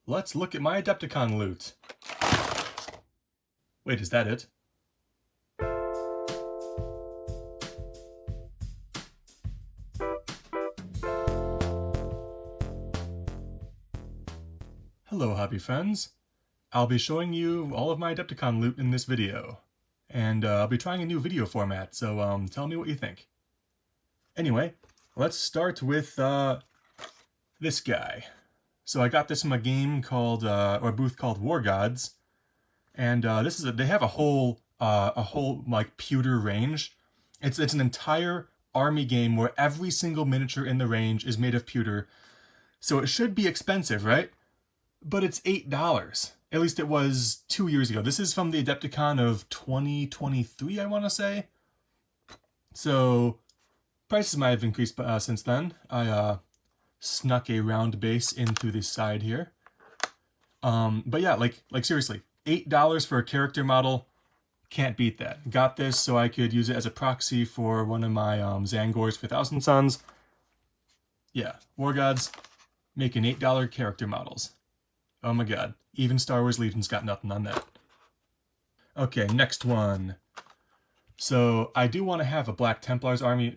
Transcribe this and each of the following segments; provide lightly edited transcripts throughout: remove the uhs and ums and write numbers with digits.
Let's look at my Adepticon loot. Wait, is that it? Hello, hobby friends. I'll be showing you all of my Adepticon loot in this video. And I'll be trying a new video format, so tell me what you think. Anyway, let's start with this guy. So I got this from a game called, or a booth called War Gods, and this is they have a whole like pewter range. It's an entire army game where every single miniature in the range is made of pewter, so it should be expensive, right? But it's $8. At least it was 2 years ago. This is from the Adepticon of 2023, I want to say. So prices might have increased since then. I snuck a round base into the side here. But yeah, like seriously, $8 for a character model, can't beat that. Got this so I could use it as a proxy for one of my Zangors for Thousand Sons. Yeah, War Gods making $8 character models. Oh my god, even Star Wars Legion's got nothing on that. Okay, next one. So I do want to have a Black Templars army.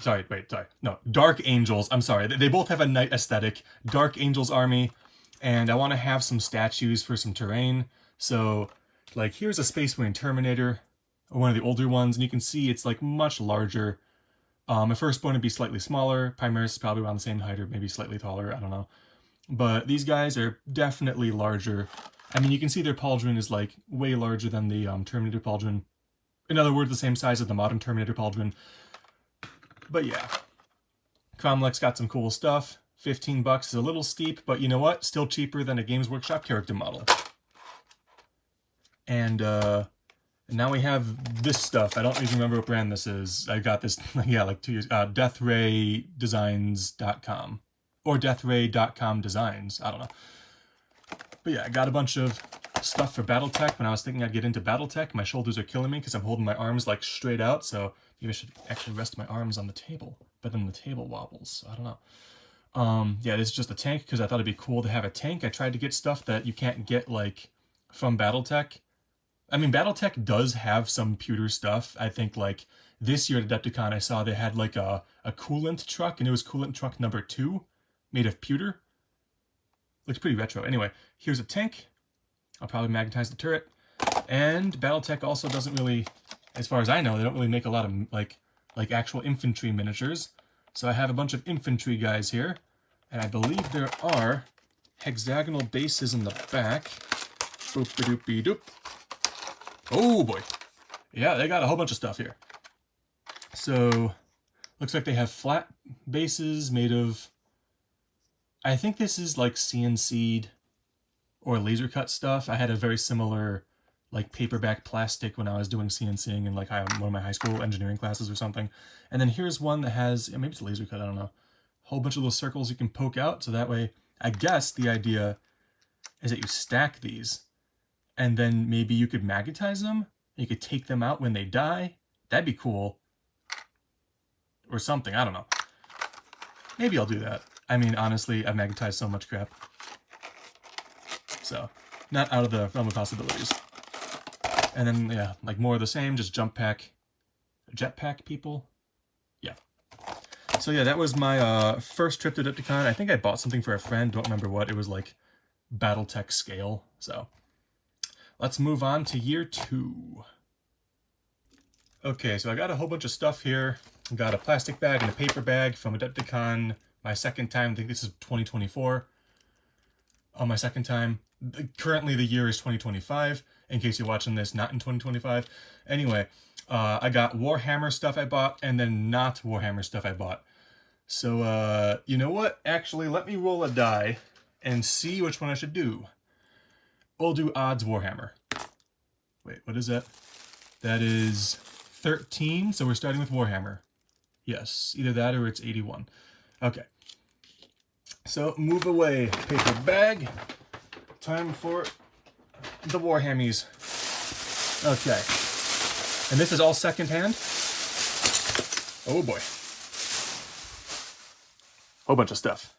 No, Dark Angels. I'm sorry. They both have a knight aesthetic. Dark Angels army. And I want to have some statues for some terrain. So, like, here's a Space Marine Terminator, one of the older ones, and you can see it's like much larger. My firstborn would be slightly smaller. Primaris is probably around the same height or maybe slightly taller. I don't know. But these guys are definitely larger. I mean, you can see their pauldron is like way larger than the Terminator pauldron. In other words, the same size as the modern Terminator pauldron. But yeah, Cromlech's got some cool stuff. $15 is a little steep, but you know what? Still cheaper than a Games Workshop character model. And now we have this stuff. I don't even remember what brand this is. I got this, yeah, like 2 years. DeathRayDesigns.com. Or DeathRay.com Designs. I don't know. But yeah, I got a bunch of stuff for battletech. When I was thinking I'd get into battletech, my shoulders are killing me because I'm holding my arms like straight out, so maybe I should actually rest my arms on the table. But then the table wobbles, so I don't know. Yeah, this is just a tank because I thought it'd be cool to have a tank. I tried to get stuff that you can't get like from battletech. I mean, battletech does have some pewter stuff. I think like this year at Adepticon I saw they had like a coolant truck, and it was coolant truck number 2 made of pewter. Looks pretty retro. Anyway, here's a tank. I'll probably magnetize the turret. And battletech also doesn't really, as far as I know, they don't really make a lot of like actual infantry miniatures. So I have a bunch of infantry guys here, and I believe there are hexagonal bases in the back. Boop-a-doop-a-doop. Oh boy. Yeah, they got a whole bunch of stuff here. So, looks like they have flat bases made of, I think this is like CNC'd or laser cut stuff. I had a very similar like paperback plastic when I was doing CNCing in like one of my high school engineering classes or something. And then here's one that has, maybe it's laser cut, I don't know, a whole bunch of little circles you can poke out. So that way, I guess the idea is that you stack these and then maybe you could magnetize them. You could take them out when they die. That'd be cool. Or something, I don't know. Maybe I'll do that. I mean, honestly, I've magnetized so much crap. So, not out of the realm of possibilities. And then, yeah, like more of the same, just jetpack people. Yeah. So yeah, that was my first trip to Adepticon. I think I bought something for a friend, don't remember what. It was like battletech scale. So, let's move on to year 2. Okay, so I got a whole bunch of stuff here. I got a plastic bag and a paper bag from Adepticon. My second time, I think this is 2024. On my second time. Currently the year is 2025, in case you're watching this not in 2025. Anyway, I got Warhammer stuff I bought, and then not Warhammer stuff I bought. So, you know what? Actually, let me roll a die and see which one I should do. We'll do odds Warhammer. Wait, what is that? That is 13, so we're starting with Warhammer. Yes, either that or it's 81. Okay. So, move away, paper bag. Time for the Warhammies. Okay. And this is all secondhand. Oh boy. Whole bunch of stuff.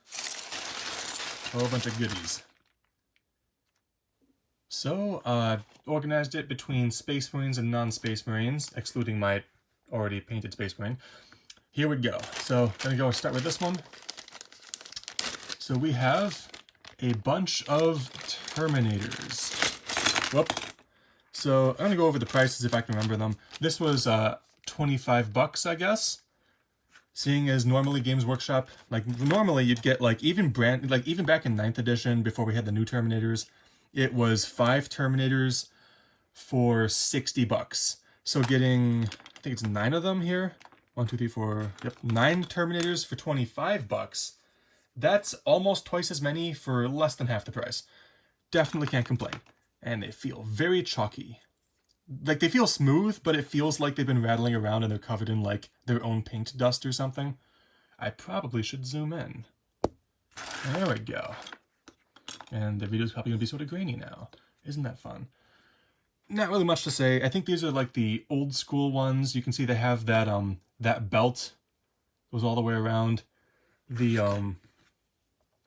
Whole bunch of goodies. So, organized it between Space Marines and non-Space Marines, excluding my already painted Space Marine. Here we go. So, gonna go start with this one. So we have a bunch of Terminators. Whoop. So I'm gonna go over the prices if I can remember them. This was 25 bucks, I guess. Seeing as normally Games Workshop, like normally you'd get like even back in 9th edition before we had the new Terminators, it was 5 Terminators for 60 bucks. So getting, I think it's 9 of them here. 1, 2, 3, 4, yep, 9 Terminators for 25 bucks. That's almost twice as many for less than half the price. Definitely can't complain. And they feel very chalky. Like, they feel smooth, but it feels like they've been rattling around and they're covered in, like, their own paint dust or something. I probably should zoom in. There we go. And the video's probably going to be sort of grainy now. Isn't that fun? Not really much to say. I think these are, like, the old school ones. You can see they have that, that belt. Goes all the way around. The, well,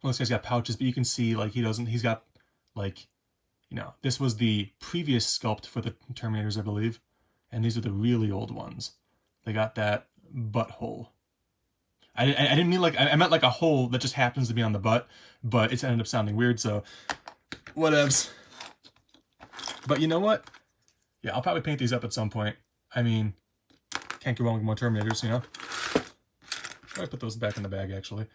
this guy's got pouches, but you can see, like, he's got, like, you know, this was the previous sculpt for the Terminators, I believe. And these are the really old ones. They got that butthole. I didn't mean like, I meant like a hole that just happens to be on the butt, but it's ended up sounding weird, so whatevs. But you know what? Yeah, I'll probably paint these up at some point. I mean, can't go wrong with more Terminators, you know? I'll put those back in the bag, actually.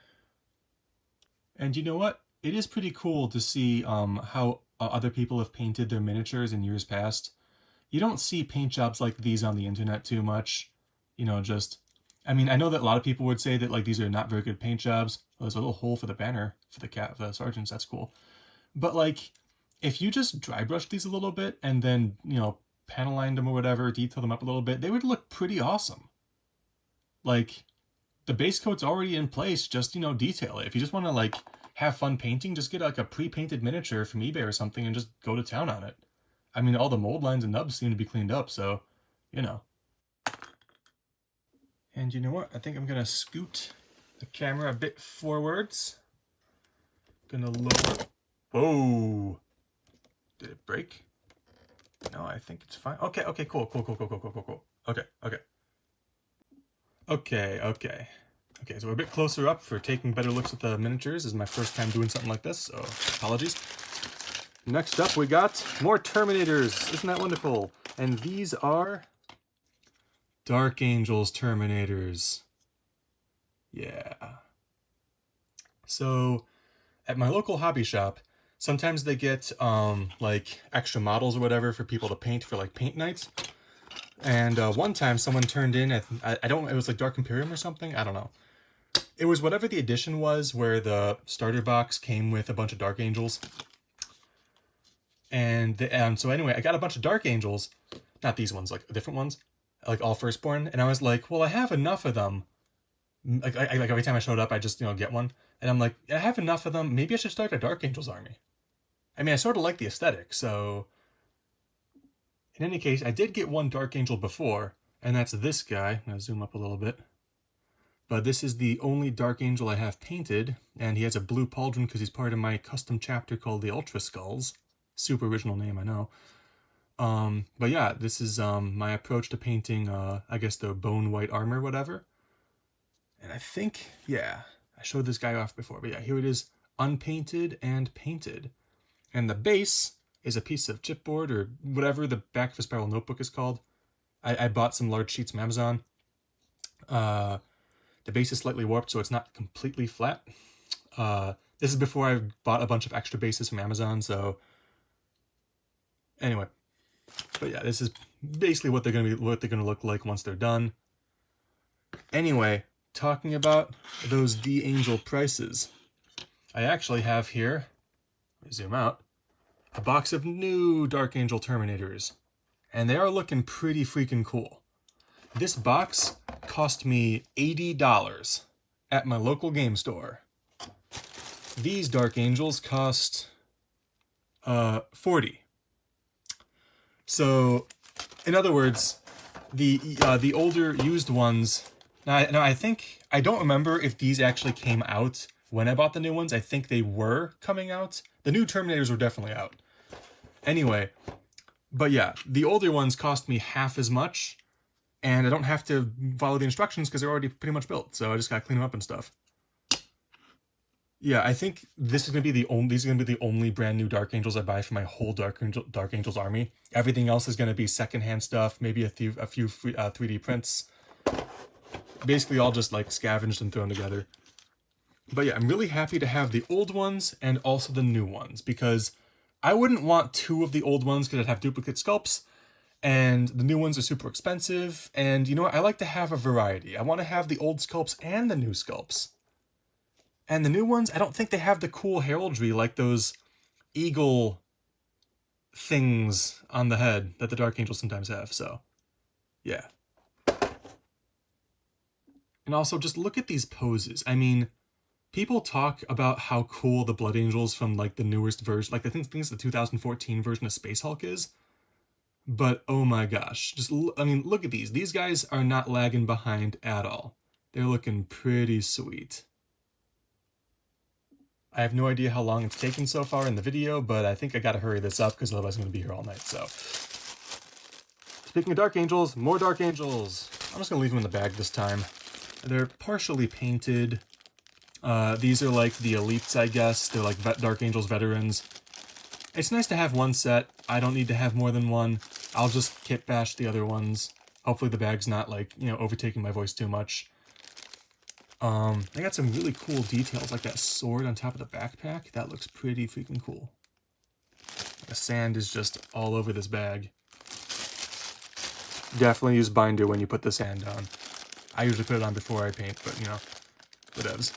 And you know what? It is pretty cool to see how other people have painted their miniatures in years past. You don't see paint jobs like these on the internet too much. You know, just... I mean, I know that a lot of people would say that, like, these are not very good paint jobs. Well, there's a little hole for the banner, for the sergeants, that's cool. But, like, if you just dry brush these a little bit and then, you know, panel line them or whatever, detail them up a little bit, they would look pretty awesome. Like, the base coat's already in place, just, you know, detail it. If you just want to, like, have fun painting, just get, like, a pre-painted miniature from eBay or something and just go to town on it. I mean, all the mold lines and nubs seem to be cleaned up, so, you know. And you know what? I think I'm going to scoot the camera a bit forwards. Gonna lower... Whoa! Did it break? No, I think it's fine. Okay, cool. Okay, so we're a bit closer up for taking better looks at the miniatures. This is my first time doing something like this, so apologies. Next up, we got more Terminators. Isn't that wonderful? And these are... Dark Angels Terminators. Yeah. So, at my local hobby shop, sometimes they get, like, extra models or whatever for people to paint for, like, paint nights. And one time someone turned in, I don't know, it was like Dark Imperium or something? I don't know. It was whatever the edition was where the starter box came with a bunch of Dark Angels. And so anyway, I got a bunch of Dark Angels. Not these ones, like different ones. Like all Firstborn. And I was like, well, I have enough of them. Like every time I showed up, I just, you know, get one. And I'm like, I have enough of them. Maybe I should start a Dark Angels army. I mean, I sort of like the aesthetic, so... In any case, I did get one Dark Angel before, and that's this guy. I'm going to zoom up a little bit. But this is the only Dark Angel I have painted, and he has a blue pauldron because he's part of my custom chapter called the Ultra Skulls. Super original name, I know. But yeah, this is my approach to painting, I guess, the bone white armor, whatever. And I think, yeah, I showed this guy off before, but yeah, here it is, unpainted and painted. And the base is a piece of chipboard or whatever the back of a spiral notebook is called. I bought some large sheets from Amazon. The base is slightly warped, so it's not completely flat. This is before I bought a bunch of extra bases from Amazon, so... Anyway. But yeah, this is basically what they're gonna look like once they're done. Anyway, talking about those D-Angel prices. I actually have here, let me zoom out, a box of new Dark Angel Terminators. And they are looking pretty freaking cool. This box cost me $80 at my local game store. These Dark Angels cost $40. So, in other words, the older used ones... Now, I don't remember if these actually came out when I bought the new ones. I think they were coming out. The new Terminators were definitely out. Anyway, but yeah, the older ones cost me half as much, and I don't have to follow the instructions because they're already pretty much built, so I just gotta clean them up and stuff. Yeah, I think this is gonna be the only. These are gonna be the only brand new Dark Angels I buy for my whole Dark Angels army. Everything else is gonna be secondhand stuff, maybe a few free, 3D prints. Basically, all just like scavenged and thrown together. But yeah, I'm really happy to have the old ones and also the new ones, because I wouldn't want two of the old ones because I'd have duplicate sculpts, and the new ones are super expensive. And you know what? I like to have a variety. I want to have the old sculpts and the new sculpts. And the new ones, I don't think they have the cool heraldry like those eagle things on the head that the Dark Angels sometimes have, so yeah. And also, just look at these poses. I mean, people talk about how cool the Blood Angels from like the newest version, like I think it's the 2014 version of Space Hulk is, but oh my gosh, I mean, look at these. These guys are not lagging behind at all. They're looking pretty sweet. I have no idea how long it's taken so far in the video, but I think I gotta hurry this up because otherwise I'm gonna be here all night, so. Speaking of Dark Angels, more Dark Angels. I'm just gonna leave them in the bag this time. They're partially painted. These are like the elites, I guess. They're like Dark Angels veterans. It's nice to have one set. I don't need to have more than one. I'll just kit bash the other ones. Hopefully the bag's not like, you know, overtaking my voice too much. They got some really cool details, like that sword on top of the backpack. That looks pretty freaking cool. The sand is just all over this bag. Definitely use binder when you put the sand on. I usually put it on before I paint, but you know, whatevs.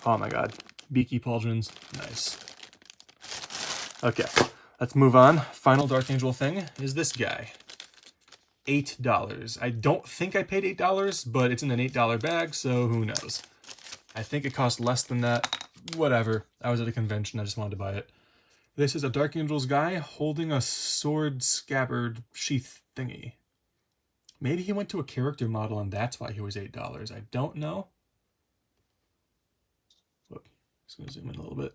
Oh my god. Beaky pauldrons. Nice. Okay, let's move on. Final Dark Angel thing is this guy. $8. I don't think I paid $8, but it's in an $8 bag, so who knows. I think it cost less than that. Whatever. I was at a convention, I just wanted to buy it. This is a Dark Angels guy holding a sword scabbard sheath thingy. Maybe he went to a character model and that's why he was $8. I don't know. Look, just gonna zoom in a little bit.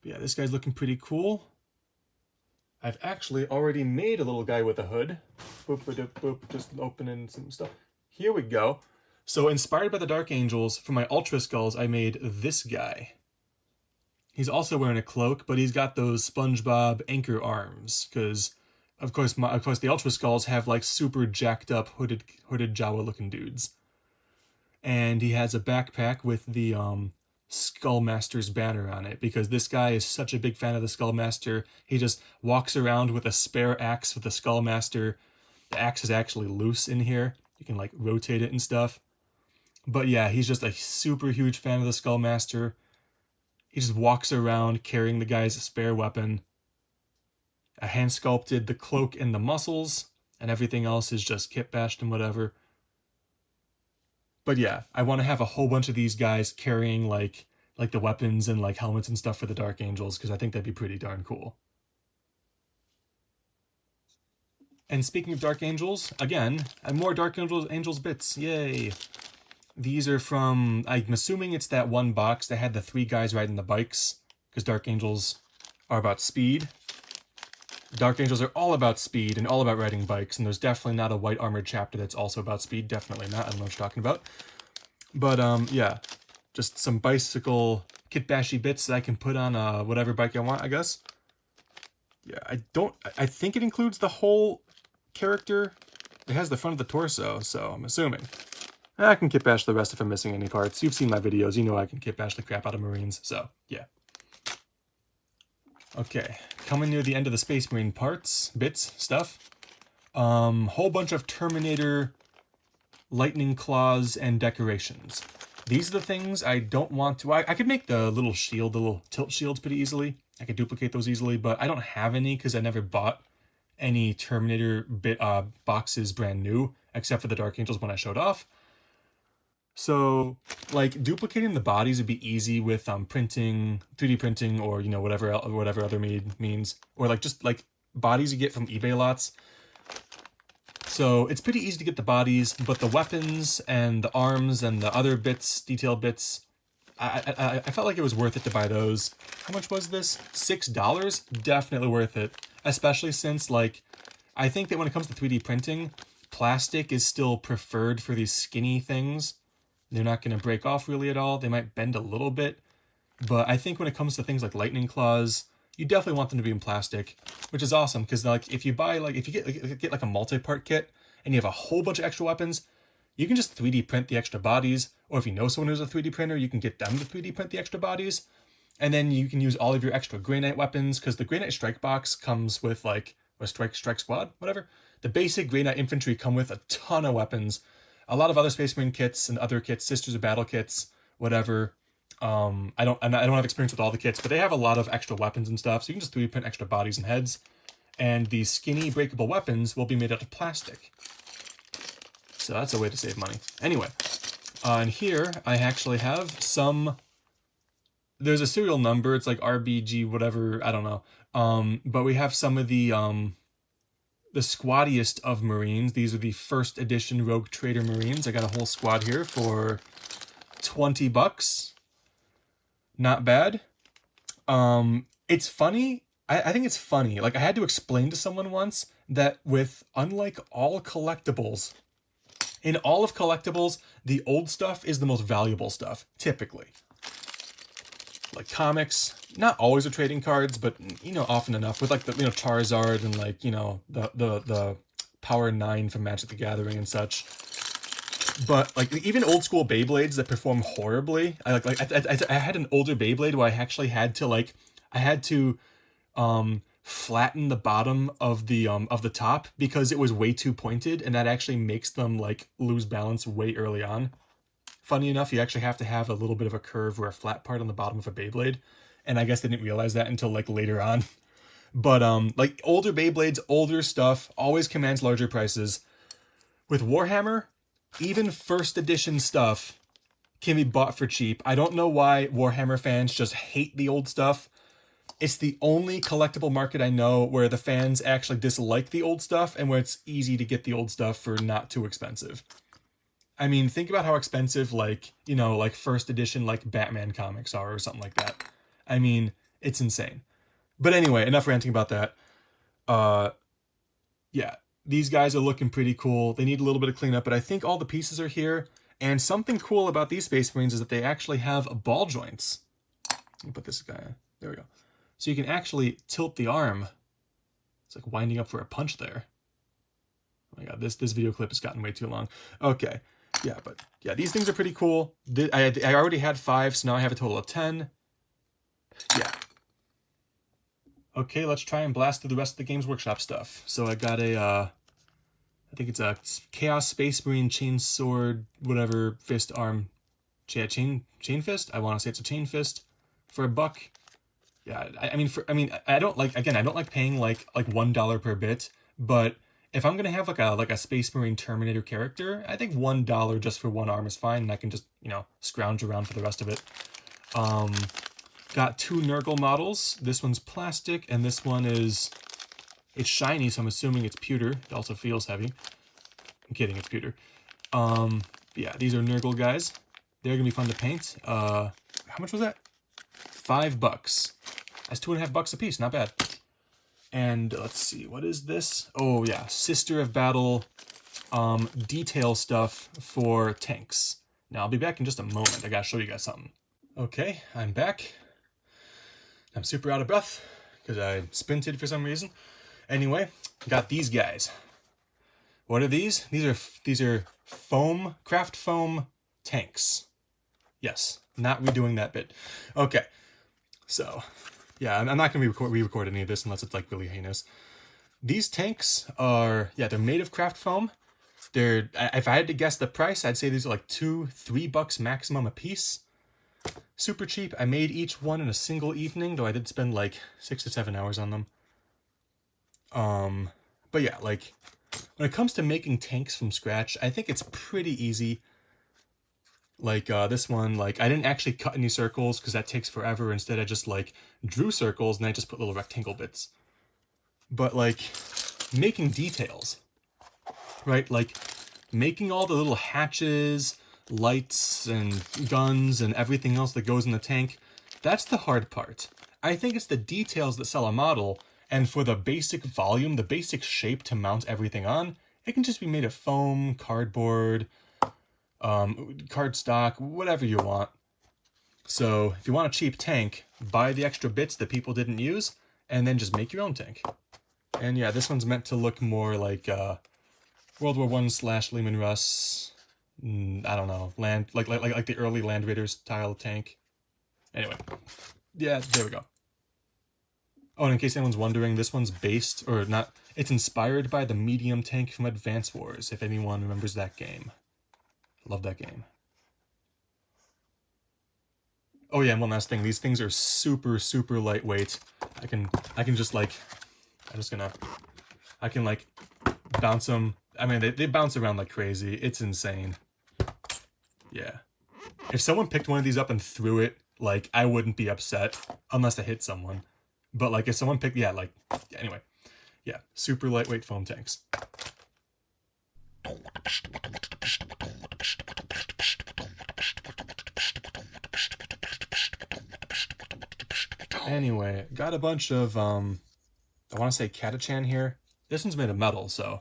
But yeah, this guy's looking pretty cool. I've actually already made a little guy with a hood. Boop, boop, boop, just opening some stuff. Here we go. So inspired by the Dark Angels, for my Ultra Skulls, I made this guy. He's also wearing a cloak, but he's got those SpongeBob anchor arms, because of course the Ultra Skulls have like super jacked up hooded Jawa looking dudes. And he has a backpack with the Skullmaster's banner on it, because this guy is such a big fan of the Skullmaster. He just walks around with a spare axe with the Skullmaster. The axe is actually loose in here. You can like rotate it and stuff. But yeah, he's just a super huge fan of the Skullmaster. He just walks around carrying the guy's spare weapon. I hand sculpted the cloak and the muscles, and everything else is just kit bashed and whatever. But yeah, I want to have a whole bunch of these guys carrying like the weapons and like helmets and stuff for the Dark Angels, because I think that'd be pretty darn cool. And speaking of Dark Angels, again, more Dark Angels bits, yay! These are from, I'm assuming it's that one box that had the 3 guys riding the bikes, because Dark Angels are about speed. Dark Angels are all about speed and all about riding bikes, and there's definitely not a white armored chapter that's also about speed. Definitely not. I don't know what you're talking about. But, yeah. Just some bicycle kit bashy bits that I can put on whatever bike I want, I guess. Yeah, I think it includes the whole character. It has the front of the torso, so I'm assuming. I can kit bash the rest if I'm missing any parts. You've seen my videos. You know I can kit bash the crap out of Marines, so, yeah. Okay, coming near the end of the Space Marine bits, stuff. Whole bunch of Terminator lightning claws and decorations. These are the things I don't want to... I could make the little shield, the little tilt shields pretty easily. I could duplicate those easily, but I don't have any because I never bought any Terminator boxes brand new, except for the Dark Angels when I showed off. So, like, duplicating the bodies would be easy with printing, 3D printing, or, you know, whatever other means. Or, like, just, like, bodies you get from eBay lots. So, it's pretty easy to get the bodies, but the weapons and the arms and the other bits, detailed bits, I felt like it was worth it to buy those. How much was this? $6? Definitely worth it. Especially since, like, I think that when it comes to 3D printing, plastic is still preferred for these skinny things. They're not going to break off really at all. They might bend a little bit. But I think when it comes to things like lightning claws, you definitely want them to be in plastic, which is awesome. Because, like, if you buy, like, if you get like a multi-part kit and you have a whole bunch of extra weapons, you can just 3D print the extra bodies. Or if you know someone who's a 3D printer, you can get them to 3D print the extra bodies. And then you can use all of your extra Grey Knight weapons, because the Grey Knight Strike Box comes with, like, a Strike Squad, whatever. The basic Grey Knight Infantry come with a ton of weapons. A lot of other Space Marine kits and other kits, Sisters of Battle kits, whatever. I don't have experience with all the kits, but they have a lot of extra weapons and stuff, so you can just 3D print extra bodies and heads. And these skinny breakable weapons will be made out of plastic. So that's a way to save money. Anyway, and here I actually have some... There's a serial number, it's like RBG, whatever, I don't know. But we have some of the squaddiest of Marines. These are the first edition Rogue Trader Marines. I got a whole squad here for $20. Not bad. It's funny. I think it's funny. Like, I had to explain to someone once that with, unlike all collectibles, in all of collectibles, the old stuff is the most valuable stuff, typically. Like comics, not always with trading cards, but, you know, often enough with, like, the, you know, Charizard and, like, you know, the Power 9 from Magic the Gathering and such. But, like, even old school Beyblades that perform horribly, I had an older Beyblade where I actually had to, like, flatten the bottom of the top because it was way too pointed, and that actually makes them, like, lose balance way early on. Funny enough, you actually have to have a little bit of a curve or a flat part on the bottom of a Beyblade, and I guess they didn't realize that until, like, later on. But, like, older Beyblades, older stuff, always commands larger prices. With Warhammer, even first edition stuff can be bought for cheap. I don't know why Warhammer fans just hate the old stuff. It's the only collectible market I know where the fans actually dislike the old stuff and where it's easy to get the old stuff for not too expensive. I mean, think about how expensive, like, you know, like first edition, like Batman comics are or something like that. I mean, it's insane. But anyway, enough ranting about that. Yeah, these guys are looking pretty cool. They need a little bit of cleanup, but I think all the pieces are here. And something cool about these Space Marines is that they actually have ball joints. Let me put this guy, there we go. So you can actually tilt the arm. It's like winding up for a punch there. Oh my god, this video clip has gotten way too long. Okay. Yeah, but yeah, these things are pretty cool. I already had 5, so now I have a total of 10. Yeah. Okay, let's try and blast through the rest of the Games Workshop stuff. So I got a, I think it's a Chaos Space Marine Chain Sword, whatever, fist arm. Chain fist? I want to say it's a chain fist for $1. Yeah, I don't like, again, I don't like paying like $1 per bit, but if I'm gonna have like a Space Marine Terminator character, I think $1 just for one arm is fine, and I can just, you know, scrounge around for the rest of it. Got 2 Nurgle models. This one's plastic, and this one it's shiny, so I'm assuming it's pewter. It also feels heavy. I'm kidding, it's pewter. Yeah, these are Nurgle guys. They're gonna be fun to paint. How much was that? $5. That's $2.50 a piece, not bad. And let's see, what is this? Oh yeah, Sister of Battle detail stuff for tanks. Now I'll be back in just a moment. I gotta show you guys something. Okay, I'm back. I'm super out of breath because I sprinted for some reason. Anyway, got these guys. What are these? These are foam, craft foam tanks. Yes, not redoing that bit. Okay, so yeah, I'm not going to re-record any of this unless it's like really heinous. These tanks are, yeah, they're made of craft foam. If I had to guess the price, I'd say these are like $2-3 maximum a piece. Super cheap. I made each one in a single evening, though I did spend like 6 to 7 hours on them. But yeah, like when it comes to making tanks from scratch, I think it's pretty easy. Like this one, like I didn't actually cut any circles because that takes forever. Instead, I just like drew circles and I just put little rectangle bits. But like making details, right? Like making all the little hatches, lights and guns and everything else that goes in the tank, that's the hard part. I think it's the details that sell a model, and for the basic volume, the basic shape to mount everything on, it can just be made of foam, cardboard, cardstock, whatever you want. So if you want a cheap tank, buy the extra bits that people didn't use, and then just make your own tank. And yeah, this one's meant to look more like World War I / Lehman Russ. I don't know, like the early Land Raiders style tank. Anyway, yeah, there we go. Oh, and in case anyone's wondering, this one's based, or not, it's inspired by the medium tank from Advance Wars, if anyone remembers that game. Love that game. Oh yeah, and one last thing, these things are super, super lightweight. I can just like, I can like bounce them. I mean, they bounce around like crazy. It's insane. Yeah. If someone picked one of these up and threw it, like, I wouldn't be upset unless I hit someone. But like if someone picked, yeah, like, anyway. Yeah, super lightweight foam tanks. Anyway, got a bunch of, I want to say catachan here. This one's made of metal, so,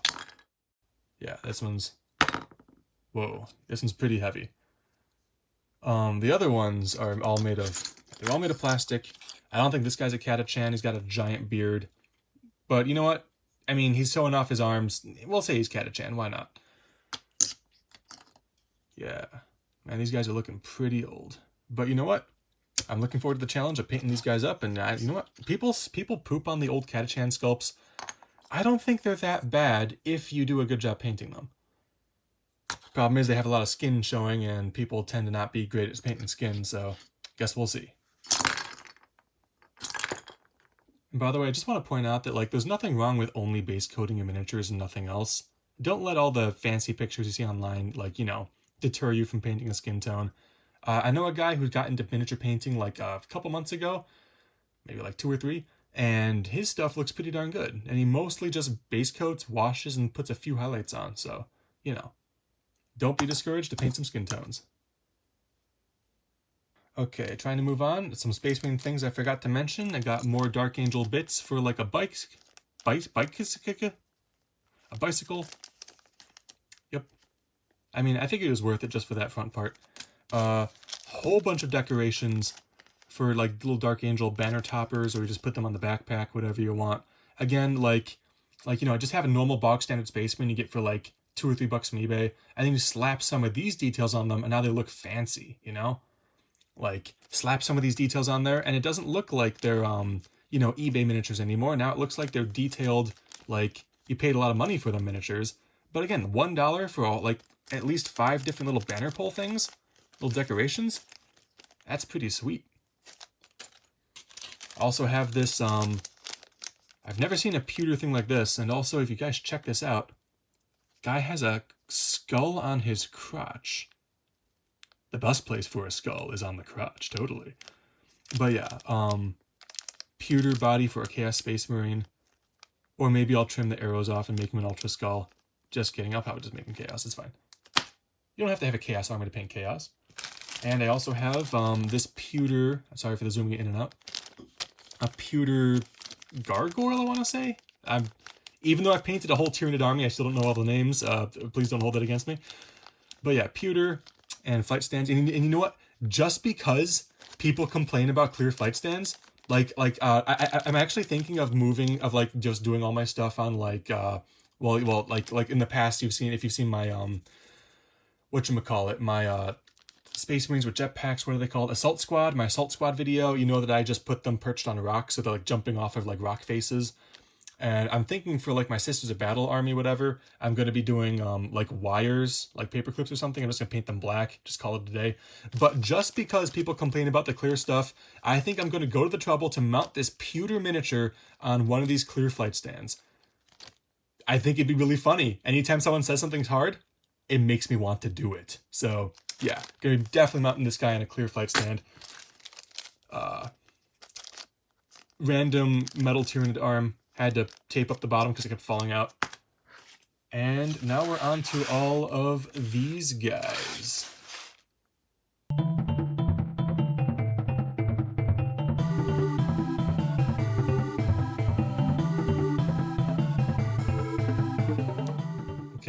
yeah, this one's, whoa, this one's pretty heavy. The other ones are all made of, they're all made of plastic. I don't think this guy's a catachan. He's got a giant beard. But you know what? I mean, he's showing off his arms. We'll say he's catachan. Why not? Yeah. Man, these guys are looking pretty old. But you know what? I'm looking forward to the challenge of painting these guys up. And you know what? People poop on the old catachan sculpts. I don't think they're that bad if you do a good job painting them. Problem is they have a lot of skin showing, and people tend to not be great at painting skin, so guess we'll see. And by the way, I just want to point out that, like, there's nothing wrong with only base coating your miniatures and nothing else. Don't let all the fancy pictures you see online, like, you know, deter you from painting a skin tone. I know a guy who got into miniature painting like a couple months ago, maybe like 2 or 3, and his stuff looks pretty darn good. And he mostly just base coats, washes, and puts a few highlights on, so, you know. Don't be discouraged to paint some skin tones. Okay, trying to move on. Some Space Marine things I forgot to mention. I got more Dark Angel bits for like a bicycle. Yep. I mean, I think it was worth it just for that front part. Whole bunch of decorations for like little Dark Angel banner toppers, or you just put them on the backpack, whatever you want. Again, like you know, just have a normal bog standard Space Marine you get for like $2 or $3 from eBay, and then you slap some of these details on them, and now they look fancy, you know? Like, slap some of these details on there, and it doesn't look like they're, you know, eBay miniatures anymore. Now it looks like they're detailed, like, you paid a lot of money for them miniatures. But again, $1 for all, like, at least 5 different little banner pole things, little decorations. That's pretty sweet. Also have this, I've never seen a pewter thing like this, and also, if you guys check this out, guy has a skull on his crotch. The best place for a skull is on the crotch, totally. But yeah, pewter body for a Chaos Space Marine. Or maybe I'll trim the arrows off and make him an Ultra Skull. Just kidding, I'll probably just make him Chaos, it's fine. You don't have to have a Chaos armor to paint Chaos. And I also have this pewter, sorry for the zooming in and out, a pewter gargoyle, I want to say? Even though I've painted a whole Tyranid army, I still don't know all the names. Please don't hold that against me. But yeah, pewter and flight stands. And you know what? Just because people complain about clear flight stands, I'm actually thinking of moving, of like just doing all my stuff on like, like in the past, if you've seen my, whatchamacallit, my Space Marines with jetpacks, what are they called? Assault Squad, my Assault Squad video, you know that I just put them perched on rocks, so they're like jumping off of like rock faces. And I'm thinking for like my Sisters of Battle army, whatever, I'm going to be doing like wires, like paper clips or something. I'm just going to paint them black, just call it a day. But just because people complain about the clear stuff, I think I'm going to go to the trouble to mount this pewter miniature on one of these clear flight stands. I think it'd be really funny. Anytime someone says something's hard, it makes me want to do it. So yeah, going to be definitely mounting this guy on a clear flight stand. Random metal Tyranid arm. Had to tape up the bottom because it kept falling out. And now we're on to all of these guys.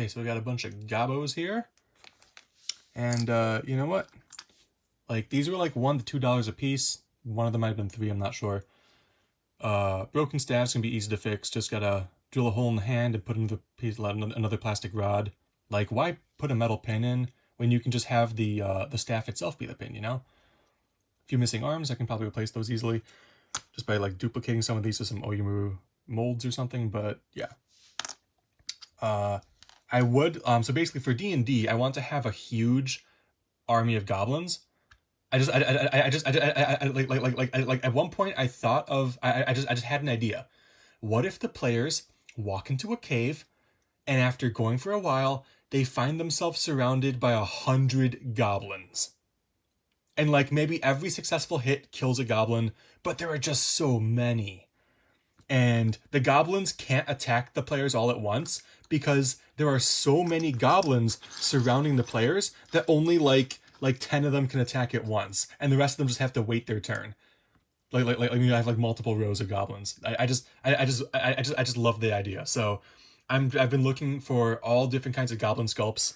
Okay, so we got a bunch of gobos here. And you know what? Like, these were like $1 to $2 a piece. One of them might have been $3, I'm not sure. Broken staffs can be easy to fix. Just gotta drill a hole in the hand and put another piece, another plastic rod. Like, why put a metal pin in when you can just have the staff itself be the pin, you know? A few missing arms, I can probably replace those easily just by like duplicating some of these with some Oyumu molds or something, but yeah. I would, so basically for D&D, I want to have a huge army of goblins. Like at one point I thought of, I just had an idea. What if the players walk into a cave and after going for a while, they find themselves surrounded by 100 goblins? And like maybe every successful hit kills a goblin, but there are just so many. And the goblins can't attack the players all at once because there are so many goblins surrounding the players that only like 10 of them can attack at once, and the rest of them just have to wait their turn. Like I have like multiple rows of goblins. I just love the idea. So I've been looking for all different kinds of goblin sculpts.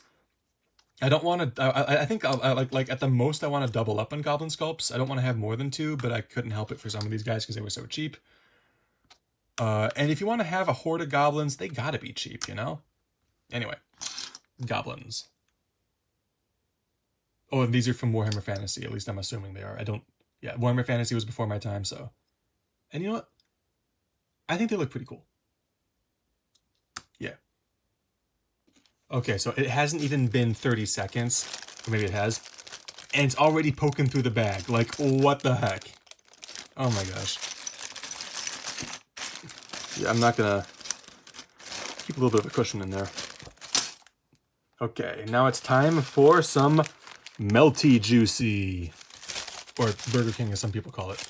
I don't want to. I think like at the most I want to double up on goblin sculpts. I don't want to have more than 2, but I couldn't help it for some of these guys because they were so cheap. And if you want to have a horde of goblins, they gotta be cheap, you know? Anyway, goblins. Oh, and these are from Warhammer Fantasy, at least I'm assuming they are. Yeah, Warhammer Fantasy was before my time, so. And you know what? I think they look pretty cool. Yeah. Okay, so it hasn't even been 30 seconds, or maybe it has, and it's already poking through the bag. Like, what the heck? Oh my gosh. Yeah, I'm not gonna keep a little bit of a cushion in there. Okay, now it's time for some melty juicy, or Burger King as some people call it.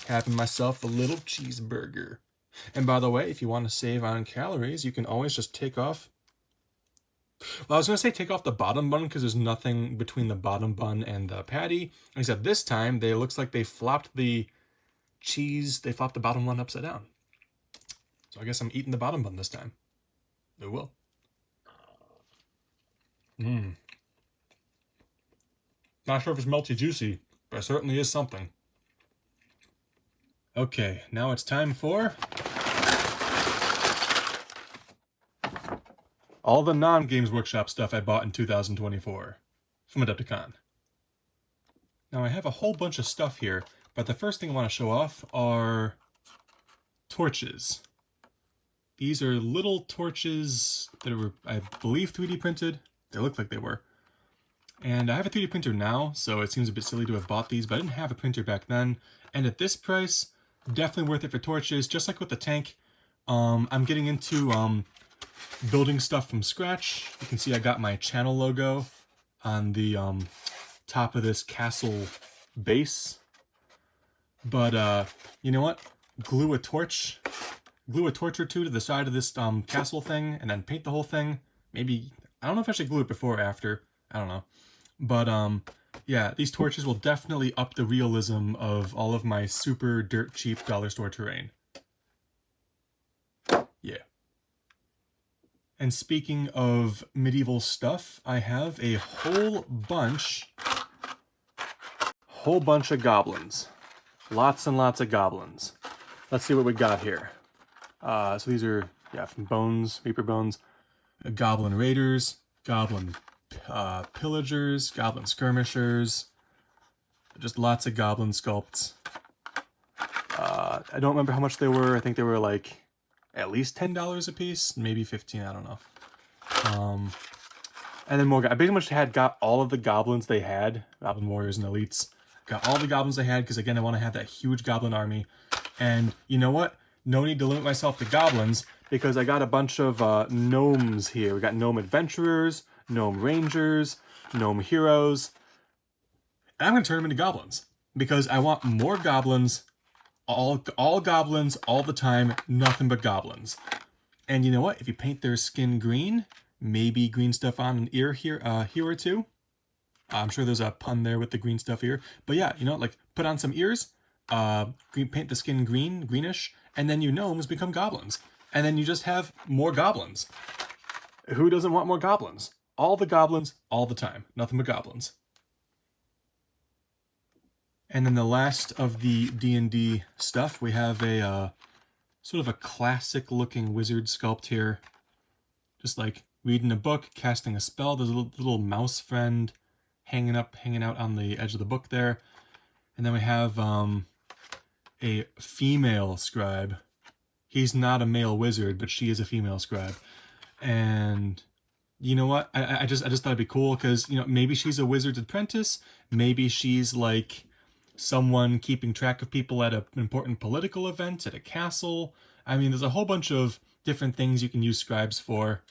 Having myself a little cheeseburger. And by the way, if you want to save on calories, you can always just take off. Well, I was going to say take off the bottom bun because there's nothing between the bottom bun and the patty. Except this time, it looks like they flopped the cheese, they flopped the bottom one upside down. So I guess I'm eating the bottom bun this time. It will. Not sure if it's melty juicy, but it certainly is something. Okay, now it's time for all the non-Games Workshop stuff I bought in 2024 from Adepticon. Now I have a whole bunch of stuff here, but the first thing I want to show off are torches. These are little torches that were, I believe, 3D printed. They look like they were. And I have a 3D printer now, so it seems a bit silly to have bought these, but I didn't have a printer back then. And at this price, definitely worth it for torches, just like with the tank. I'm getting into building stuff from scratch. You can see I got my channel logo on the top of this castle base. But you know what? Glue a torch or two to the side of this castle thing, and then paint the whole thing. Maybe, I don't know if I should glue it before or after. I don't know. But yeah, these torches will definitely up the realism of all of my super dirt cheap dollar store terrain. Yeah. And speaking of medieval stuff, I have a whole bunch of goblins. Lots and lots of goblins. Let's see what we got here. So these are, yeah, from Bones, Reaper Bones. Goblin Raiders, Goblin Pillagers, Goblin Skirmishers. Just lots of goblin sculpts. I don't remember how much they were. I think they were like at least $10 a piece, maybe 15, I don't know. And then more, I pretty much got all of the goblins they had, Goblin Warriors and Elites. Got all the goblins they had because, again, I want to have that huge goblin army. And you know what? No need to limit myself to goblins because I got a bunch of gnomes here. We got gnome adventurers, gnome rangers, gnome heroes. And I'm going to turn them into goblins because I want more goblins, all goblins all the time, nothing but goblins. And you know what? If you paint their skin green, maybe green stuff on an ear here or two. I'm sure there's a pun there with the green stuff here. But yeah, you know, like put on some ears, paint the skin greenish, and then your gnomes become goblins. And then you just have more goblins. Who doesn't want more goblins? All the goblins, all the time. Nothing but goblins. And then the last of the D&D stuff, we have a sort of a classic-looking wizard sculpt here. Just like reading a book, casting a spell. There's a little mouse friend hanging out on the edge of the book there. And then we have a female scribe. He's not a male wizard, but she is a female scribe. And you know what? I just thought it'd be cool because, you know, maybe she's a wizard's apprentice. Maybe she's like someone keeping track of people at an important political event at a castle. I mean, there's a whole bunch of different things you can use scribes for.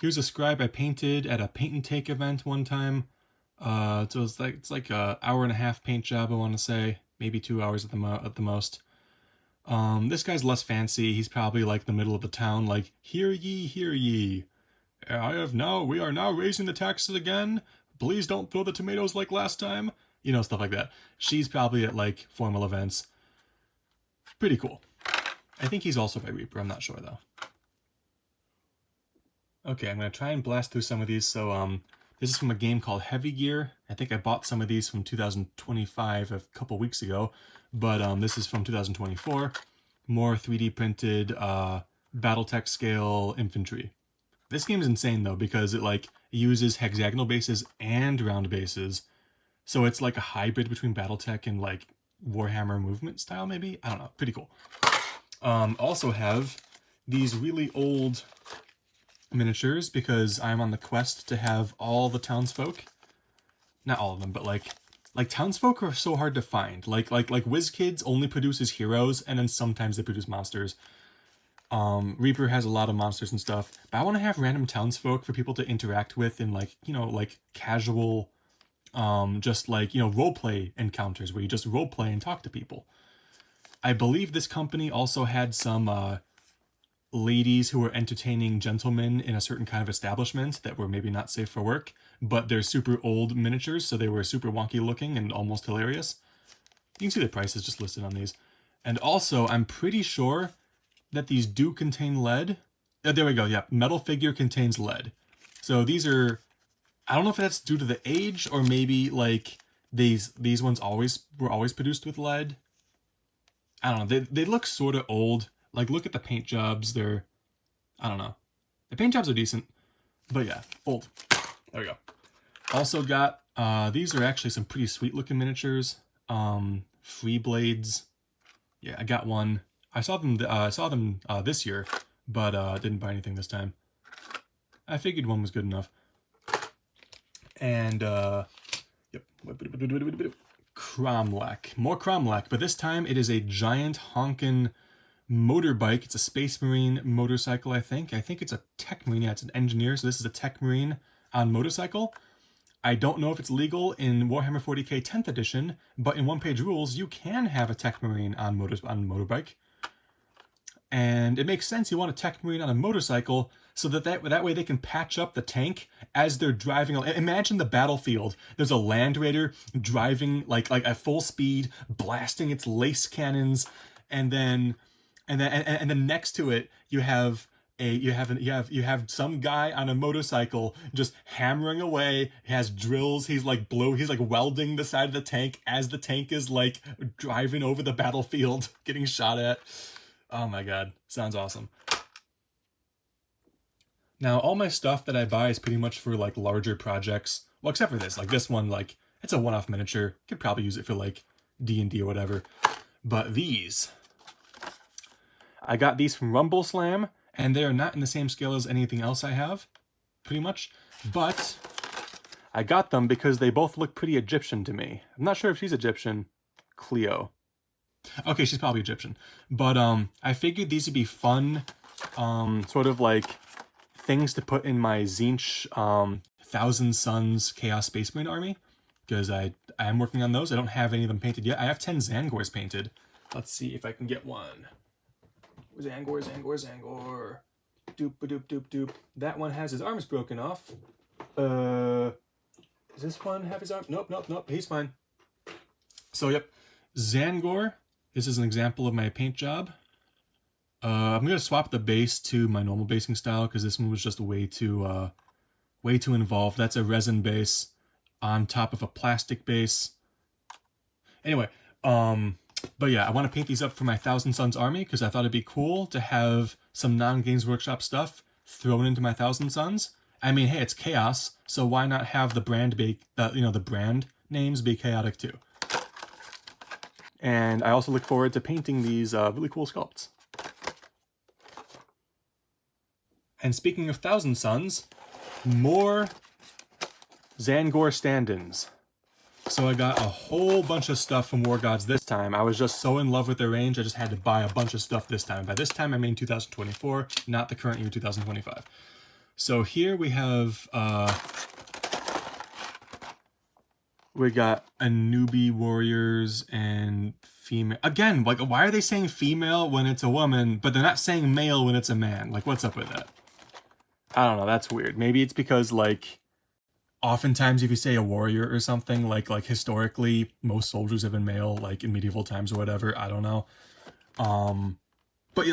Here's a scribe I painted at a paint and take event one time. So it's like a hour and a half paint job, I want to say, maybe 2 hours at the most. This guy's less fancy. He's probably like the middle of the town, like, hear ye, hear ye. We are now raising the taxes again. Please don't throw the tomatoes like last time. You know, stuff like that. She's probably at like formal events. Pretty cool. I think he's also by Reaper. I'm not sure though. Okay, I'm going to try and blast through some of these. So this is from a game called Heavy Gear. I think I bought some of these from 2025 a couple weeks ago. But this is from 2024. More 3D printed battletech scale infantry. This game is insane though because it like uses hexagonal bases and round bases. So it's like a hybrid between battletech and like Warhammer movement style maybe? I don't know. Pretty cool. Also have these really old miniatures because I'm on the quest to have all the townsfolk. Not all of them, but like townsfolk are so hard to find. Like WizKids only produces heroes and then sometimes they produce monsters. Reaper has a lot of monsters and stuff, but I want to have random townsfolk for people to interact with in like, you know, like casual, just like, you know, roleplay encounters where you just roleplay and talk to people. I believe this company also had some ladies who were entertaining gentlemen in a certain kind of establishment that were maybe not safe for work, but they're super old miniatures, so they were super wonky looking and almost hilarious. You can see the prices just listed on these. And also, I'm pretty sure that these do contain lead. There we go, yeah. Metal figure contains lead. So these are, I don't know if that's due to the age or maybe like these ones were always produced with lead. I don't know, they look sort of old. Like, look at the paint jobs. They're, I don't know. The paint jobs are decent, but yeah, old. There we go. Also got, these are actually some pretty sweet looking miniatures. Free blades. Yeah, I got one. I saw them this year, but didn't buy anything this time. I figured one was good enough. And, yep. Cromlech. More Cromlech, but this time it is a giant honkin' motorbike. It's a Space Marine motorcycle, I think. I think it's a Tech Marine. Yeah, it's an engineer, so this is a Tech Marine on motorcycle. I don't know if it's legal in Warhammer 40k 10th edition, but in one-page rules, you can have a Tech Marine on motorbike. And it makes sense you want a Tech Marine on a motorcycle so that way they can patch up the tank as they're driving. Imagine the battlefield. There's a Land Raider driving like at full speed, blasting its lace cannons, and then next to it you have some guy on a motorcycle just hammering away. He has drills. He's like welding the side of the tank as the tank is like driving over the battlefield, getting shot at. Oh my god, sounds awesome. Now, all my stuff that I buy is pretty much for like larger projects. Well, except for this. Like this one, like it's a one-off miniature. Could probably use it for like D&D or whatever. But these, I got these from Rumble Slam, and they are not in the same scale as anything else I have, pretty much. But I got them because they both look pretty Egyptian to me. I'm not sure if she's Egyptian. Cleo. Okay, she's probably Egyptian. But I figured these would be fun, sort of like things to put in my Tzeentch Thousand Suns Chaos Space Marine army, because I am working on those. I don't have any of them painted yet. I have 10 Zangors painted. Let's see if I can get one. Zangor. Doop. That one has his arms broken off. Does this one have his arm? Nope. He's fine. So, yep. Zangor. This is an example of my paint job. I'm gonna swap the base to my normal basing style because this one was just way too involved. That's a resin base on top of a plastic base. Anyway, but yeah, I want to paint these up for my Thousand Suns army because I thought it'd be cool to have some non-Games Workshop stuff thrown into my Thousand Suns. I mean, hey, it's chaos, so why not have the brand be, the brand names be chaotic too? And I also look forward to painting these really cool sculpts. And speaking of Thousand Suns, more Zangor stand-ins. So I got a whole bunch of stuff from War Gods this time. I was just so in love with their range, I just had to buy a bunch of stuff this time. By this time, I mean 2024, not the current year, 2025. So here we have, we got a newbie warriors and female. Again, like, why are they saying female when it's a woman, but they're not saying male when it's a man? Like, what's up with that? I don't know, that's weird. Maybe it's because, like, oftentimes if you say a warrior or something, like historically, most soldiers have been male, like in medieval times or whatever. I don't know. But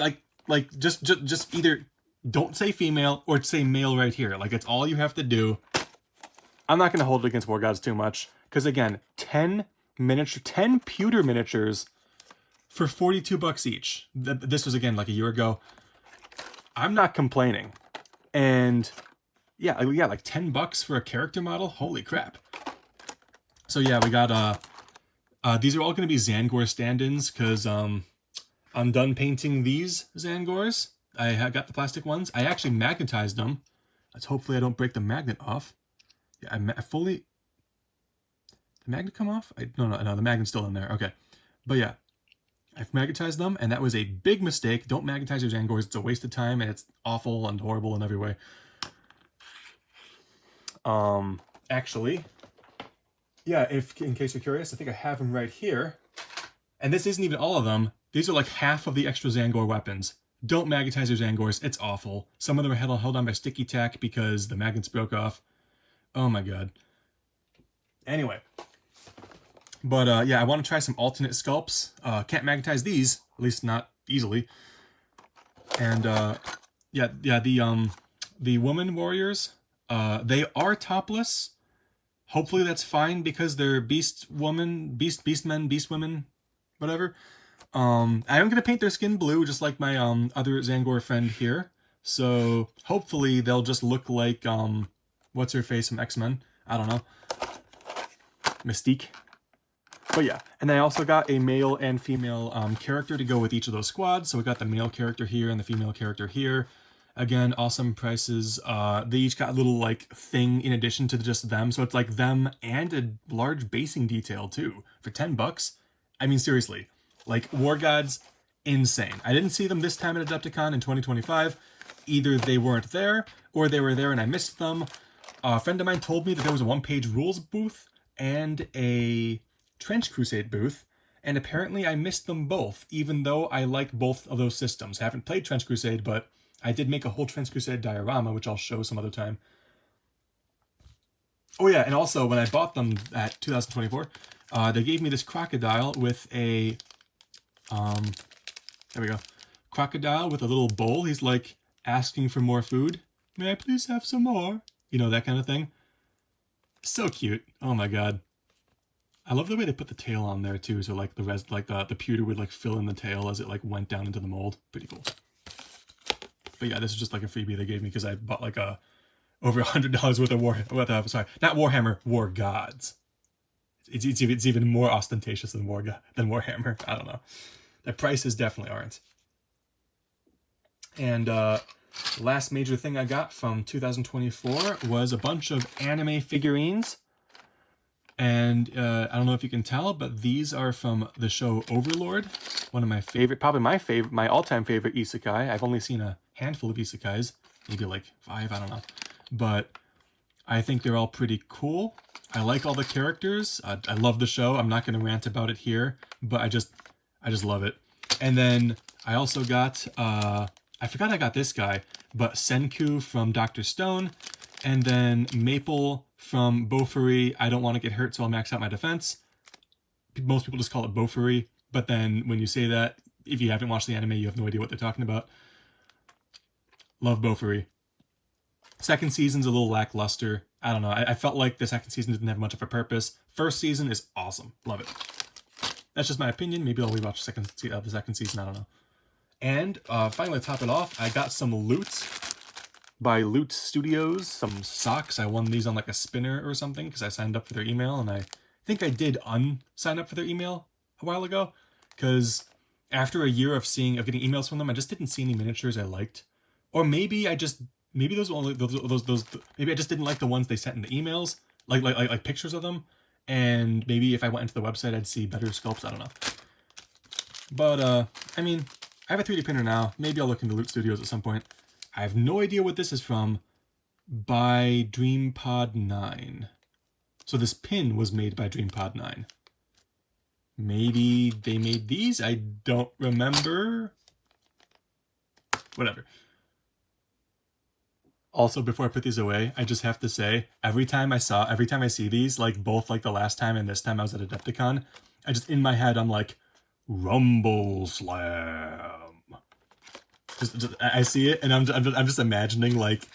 like just either don't say female or say male right here. Like, it's all you have to do. I'm not going to hold it against War Gods too much. Because again, 10 pewter miniatures for $42 each. This was, again, like a year ago. I'm not complaining. And yeah, like $10 for a character model. Holy crap. So yeah, we got, these are all going to be Zangor stand-ins because I'm done painting these Zangors. I got the plastic ones. I actually magnetized them. Let's hopefully I don't break the magnet off. Yeah, I fully... Did the magnet come off? No, the magnet's still in there. Okay. But yeah, I've magnetized them, and that was a big mistake. Don't magnetize your Zangors. It's a waste of time, and it's awful and horrible in every way. Actually, yeah, in case you're curious, I think I have them right here. And this isn't even all of them. These are like half of the extra Zangor weapons. Don't magnetize your Zangors. It's awful. Some of them are held on by sticky tack because the magnets broke off. Oh my god. Anyway. But yeah, I want to try some alternate sculpts. Can't magnetize these, at least not easily. And yeah, the woman warriors, they are topless. Hopefully that's fine because they're beast men, beast women, whatever. I am gonna paint their skin blue, just like my other Zangor friend here. So hopefully they'll just look like what's her face from X-Men? I don't know. Mystique. But yeah, and I also got a male and female character to go with each of those squads. So we got the male character here and the female character here. Again, awesome prices. They each got a little like thing in addition to just them. So it's like them and a large basing detail too for $10. I mean, seriously, like War Gods, insane. I didn't see them this time at Adepticon in 2025. Either they weren't there or they were there and I missed them. A friend of mine told me that there was a one-page rules booth and a Trench Crusade booth, and apparently I missed them both, even though I like both of those systems. I haven't played Trench Crusade, but I did make a whole Trench Crusade diorama, which I'll show some other time. Oh yeah, and also when I bought them at 2024, they gave me this crocodile with a, there we go, crocodile with a little bowl. He's like asking for more food. May I please have some more? You know, that kind of thing. So cute. Oh my god. I love the way they put the tail on there too, so like the pewter would like fill in the tail as it like went down into the mold. Pretty cool. But yeah, this is just like a freebie they gave me because I bought like over $100 worth of sorry, not Warhammer, War Gods. It's even more ostentatious than Warhammer. I don't know. The prices definitely aren't. And last major thing I got from 2024 was a bunch of anime figurines. And I don't know if you can tell, but these are from the show Overlord. One of my favorite, probably my all-time favorite isekai. I've only seen a handful of isekais, maybe like 5, I don't know. But I think they're all pretty cool. I like all the characters. I love the show. I'm not going to rant about it here, but I just love it. And then I also got, I forgot I got this guy, but Senku from Dr. Stone, and then Maple from Bofuri. I don't want to get hurt, so I'll max out my defense. Most people just call it Bofuri, but then when you say that, if you haven't watched the anime, you have no idea what they're talking about. Love Bofuri. Second season's a little lackluster. I don't know. I felt like the second season didn't have much of a purpose. First season is awesome. Love it. That's just my opinion. Maybe I'll rewatch the second season. I don't know. And finally, to top it off, I got some loot by Loot Studios. Some socks. I won these on like a spinner or something because I signed up for their email, and I think I did unsign up for their email a while ago because after a year of getting emails from them, I just didn't see any miniatures I liked, or maybe maybe those maybe I just didn't like the ones they sent in the emails, like pictures of them, and maybe if I went into the website I'd see better sculpts. I don't know. But I mean, I have a 3D printer now. Maybe I'll look into Loot Studios at some point. I have no idea what this is from. By DreamPod 9. So this pin was made by DreamPod 9. Maybe they made these? I don't remember. Whatever. Also, before I put these away, I just have to say, every time I see these, like both like the last time and this time I was at Adepticon, in my head I'm like, Rumble Slam. I see it, and I'm just imagining like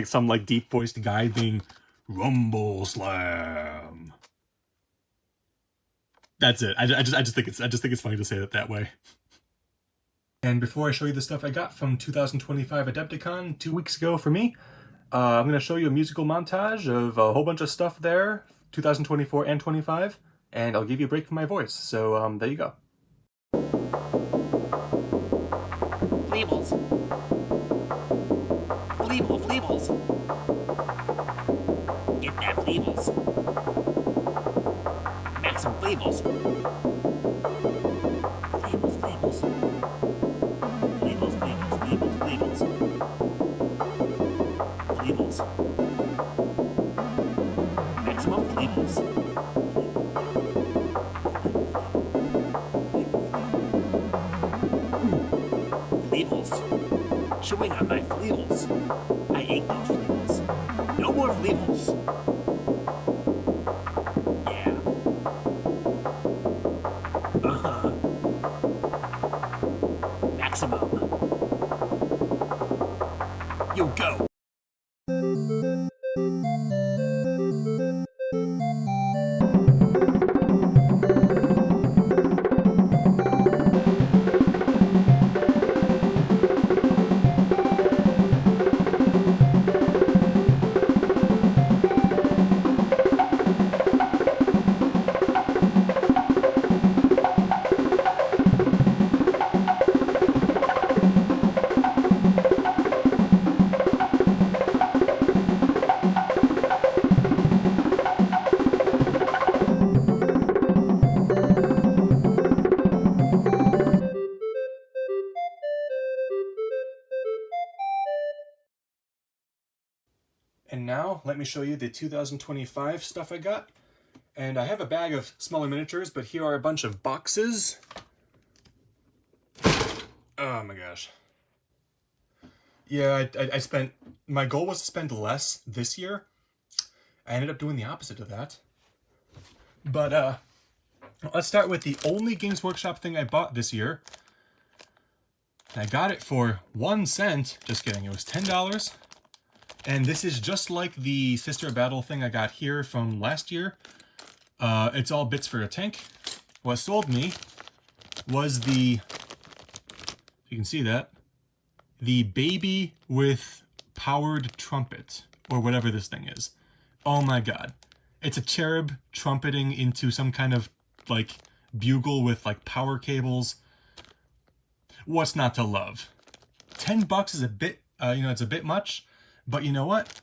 some like deep voiced guy being Rumble Slam. That's it. I just think it's funny to say it that way. And before I show you the stuff I got from 2025 Adepticon 2 weeks ago for me, I'm going to show you a musical montage of a whole bunch of stuff there, 2024 and 25, and I'll give you a break from my voice. So there you go. Fleebles. Fleebles. Get that Fleebles. Maximum Fleebles. Fleebles. Maximum Fleebles. Fleebles. Chewing on my Fleebles. I ate those Fleebles. No more Fleebles. Yeah. Maximum. You go. And now, let me show you the 2025 stuff I got. And I have a bag of smaller miniatures, but here are a bunch of boxes. Oh my gosh. Yeah, my goal was to spend less this year. I ended up doing the opposite of that. But let's start with the only Games Workshop thing I bought this year. I got it for 1 cent. Just kidding, it was $10. And this is just like the Sister Battle thing I got here from last year. It's all bits for a tank. What sold me was you can see that, the baby with powered trumpet, or whatever this thing is. Oh my god. It's a cherub trumpeting into some kind of, like, bugle with, like, power cables. What's not to love? $10 is a bit, it's a bit much. But you know what?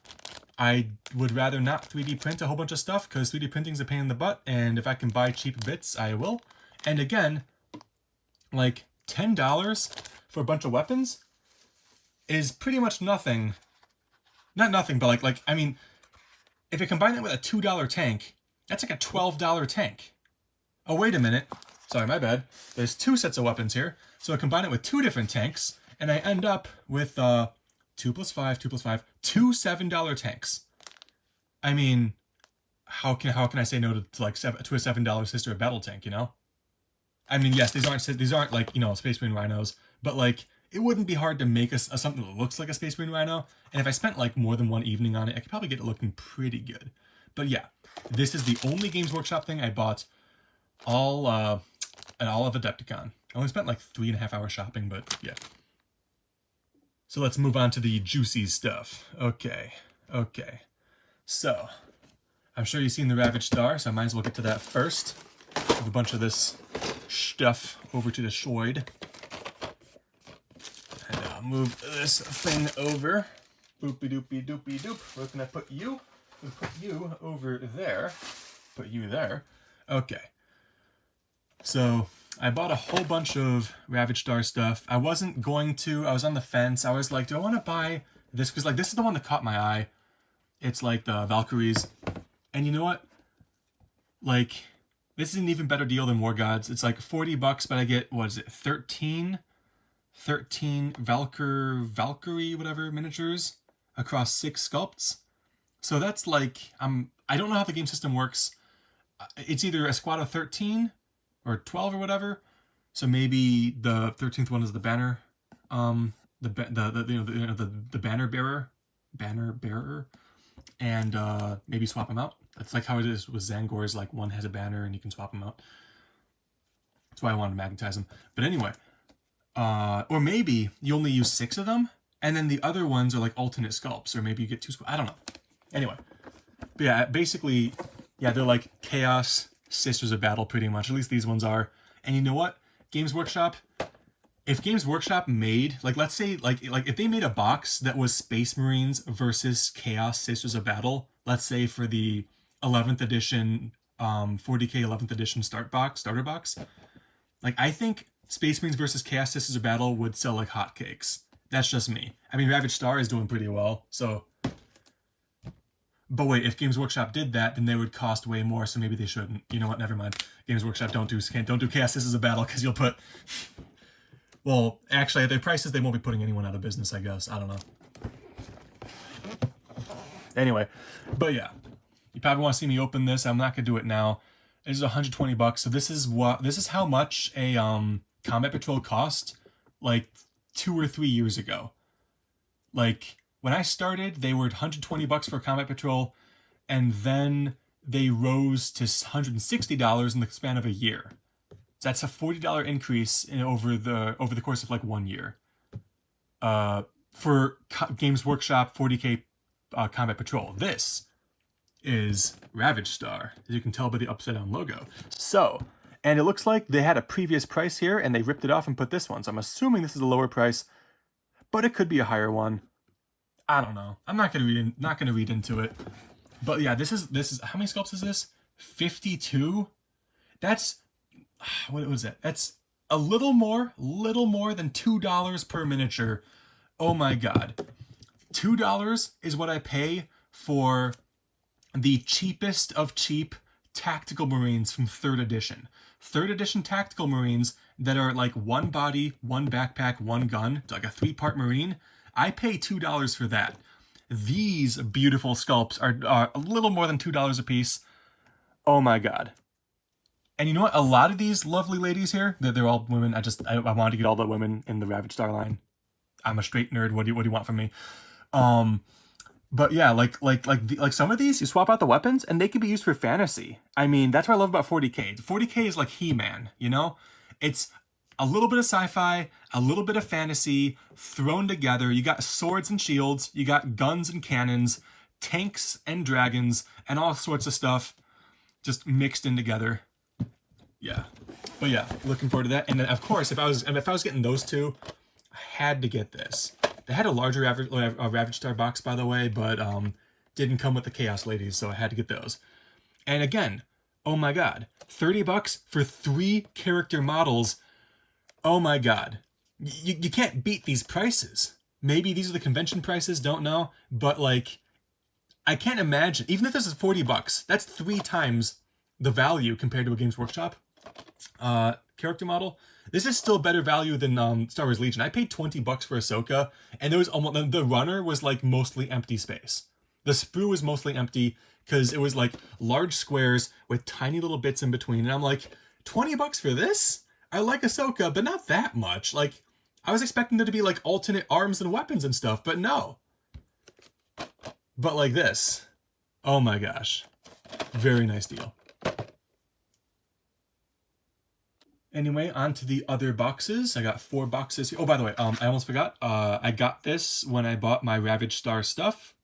I would rather not 3D print a whole bunch of stuff because 3D printing is a pain in the butt, and if I can buy cheap bits, I will. And again, like $10 for a bunch of weapons is pretty much nothing. Not nothing, but I mean, if you combine it with a $2 tank, that's like a $12 tank. Oh, wait a minute. Sorry, my bad. There's 2 sets of weapons here. So I combine it with 2 different tanks, and I end up with 2 plus 5, 2 plus 5, 2 $7 tanks. I mean, how can I say no to a $7 Sister of Battle tank, you know? I mean, yes, these aren't like, you know, Space Marine rhinos, but like it wouldn't be hard to make a something that looks like a Space Marine rhino. And if I spent like more than one evening on it, I could probably get it looking pretty good. But yeah, this is the only Games Workshop thing I bought all at all of Adepticon. I only spent like 3.5 hours shopping, but yeah. So let's move on to the juicy stuff. Okay. So, I'm sure you've seen the Ravaged Star, so I might as well get to that first. Move a bunch of this stuff over to the shoid. And I'll move this thing over. Boopy doopy doopy doop. Where can I put you? We'll put you over there. Put you there. Okay. So, I bought a whole bunch of Ravaged Star stuff. I wasn't going to. I was on the fence. I was like, do I want to buy this? Because like this is the one that caught my eye. It's like the Valkyries. And you know what? Like, this is an even better deal than War Gods. It's like $40, but I get, what is it, 13 Valkyrie, whatever, miniatures across 6 sculpts. So that's like, I don't know how the game system works. It's either a squad of 13 or 12 or whatever. So maybe the 13th one is the banner, the banner bearer, and maybe swap them out. That's like how it is with Zangors. Like one has a banner and you can swap them out. That's why I wanted to magnetize them. But anyway, or maybe you only use 6 of them, and then the other ones are like alternate sculpts, or maybe you get 2 sculpts. I don't know. Anyway, but yeah, basically, yeah, they're like Chaos Sisters of Battle, pretty much. At least these ones are. And you know what? Games Workshop. If Games Workshop made, like, let's say, like if they made a box that was Space Marines versus Chaos Sisters of Battle, let's say for the 11th edition, 40k 11th edition starter box, like, I think Space Marines versus Chaos Sisters of Battle would sell like hotcakes. That's just me. I mean, Ravaged Star is doing pretty well, so. But wait, if Games Workshop did that, then they would cost way more, so maybe they shouldn't. You know what? Never mind. Games Workshop, don't do Chaos Sisters of Battle, because you'll put. Well, actually, at their prices, they won't be putting anyone out of business, I guess. I don't know. Anyway, but yeah, you probably want to see me open this. I'm not gonna do it now. It is $120. So this is how much a Combat Patrol cost like 2 or 3 years ago. Like when I started, they were $120 for a Combat Patrol, and then they rose to $160 in the span of a year. So that's a $40 increase over the course of like 1 year. For Games Workshop 40k Combat Patrol. This is Ravaged Star, as you can tell by the upside down logo. So, and it looks like they had a previous price here and they ripped it off and put this one. So I'm assuming this is a lower price, but it could be a higher one. I don't know. I'm not gonna read into it. But yeah, this is how many sculpts is this? 52. That's what was it? That's a little more than $2 per miniature. Oh my god. $2 is what I pay for the cheapest of cheap tactical Marines from 3rd edition. 3rd edition tactical Marines that are like 1 body, 1 backpack, 1 gun, like a 3-part Marine. I pay $2 for that. These beautiful sculpts are a little more than $2 a piece. Oh my god. And you know what? A lot of these lovely ladies here, they're all women. I wanted to get all the women in the Ravaged Star line. I'm a straight nerd. What do you want from me? But yeah, like some of these, you swap out the weapons and they can be used for fantasy. I mean, that's what I love about 40k. 40k is like He-Man, you know? It's a little bit of sci-fi, a little bit of fantasy thrown together. You got swords and shields, you got guns and cannons, tanks and dragons, and all sorts of stuff just mixed in together. Yeah, but yeah, looking forward to that. And then of course, if I was getting those two, I had to get this. They had a larger Ravaged Star box, by the way, but didn't come with the Chaos Ladies, so I had to get those. And again, oh my god, $30 for 3 character models. Oh my god, you can't beat these prices. Maybe these are the convention prices, don't know, but like, I can't imagine. Even if this is $40, that's 3 times the value compared to a Games Workshop character model. This is still better value than Star Wars Legion. I paid $20 for Ahsoka, and there was almost the runner was like mostly empty space. The sprue was mostly empty because it was like large squares with tiny little bits in between, and I'm like, $20 for this? I like Ahsoka, but not that much. Like, I was expecting there to be like alternate arms and weapons and stuff, but no. But like this. Oh my gosh. Very nice deal. Anyway, on to the other boxes. I got 4 boxes here. Oh, by the way, I almost forgot. I got this when I bought my Ravage Star stuff.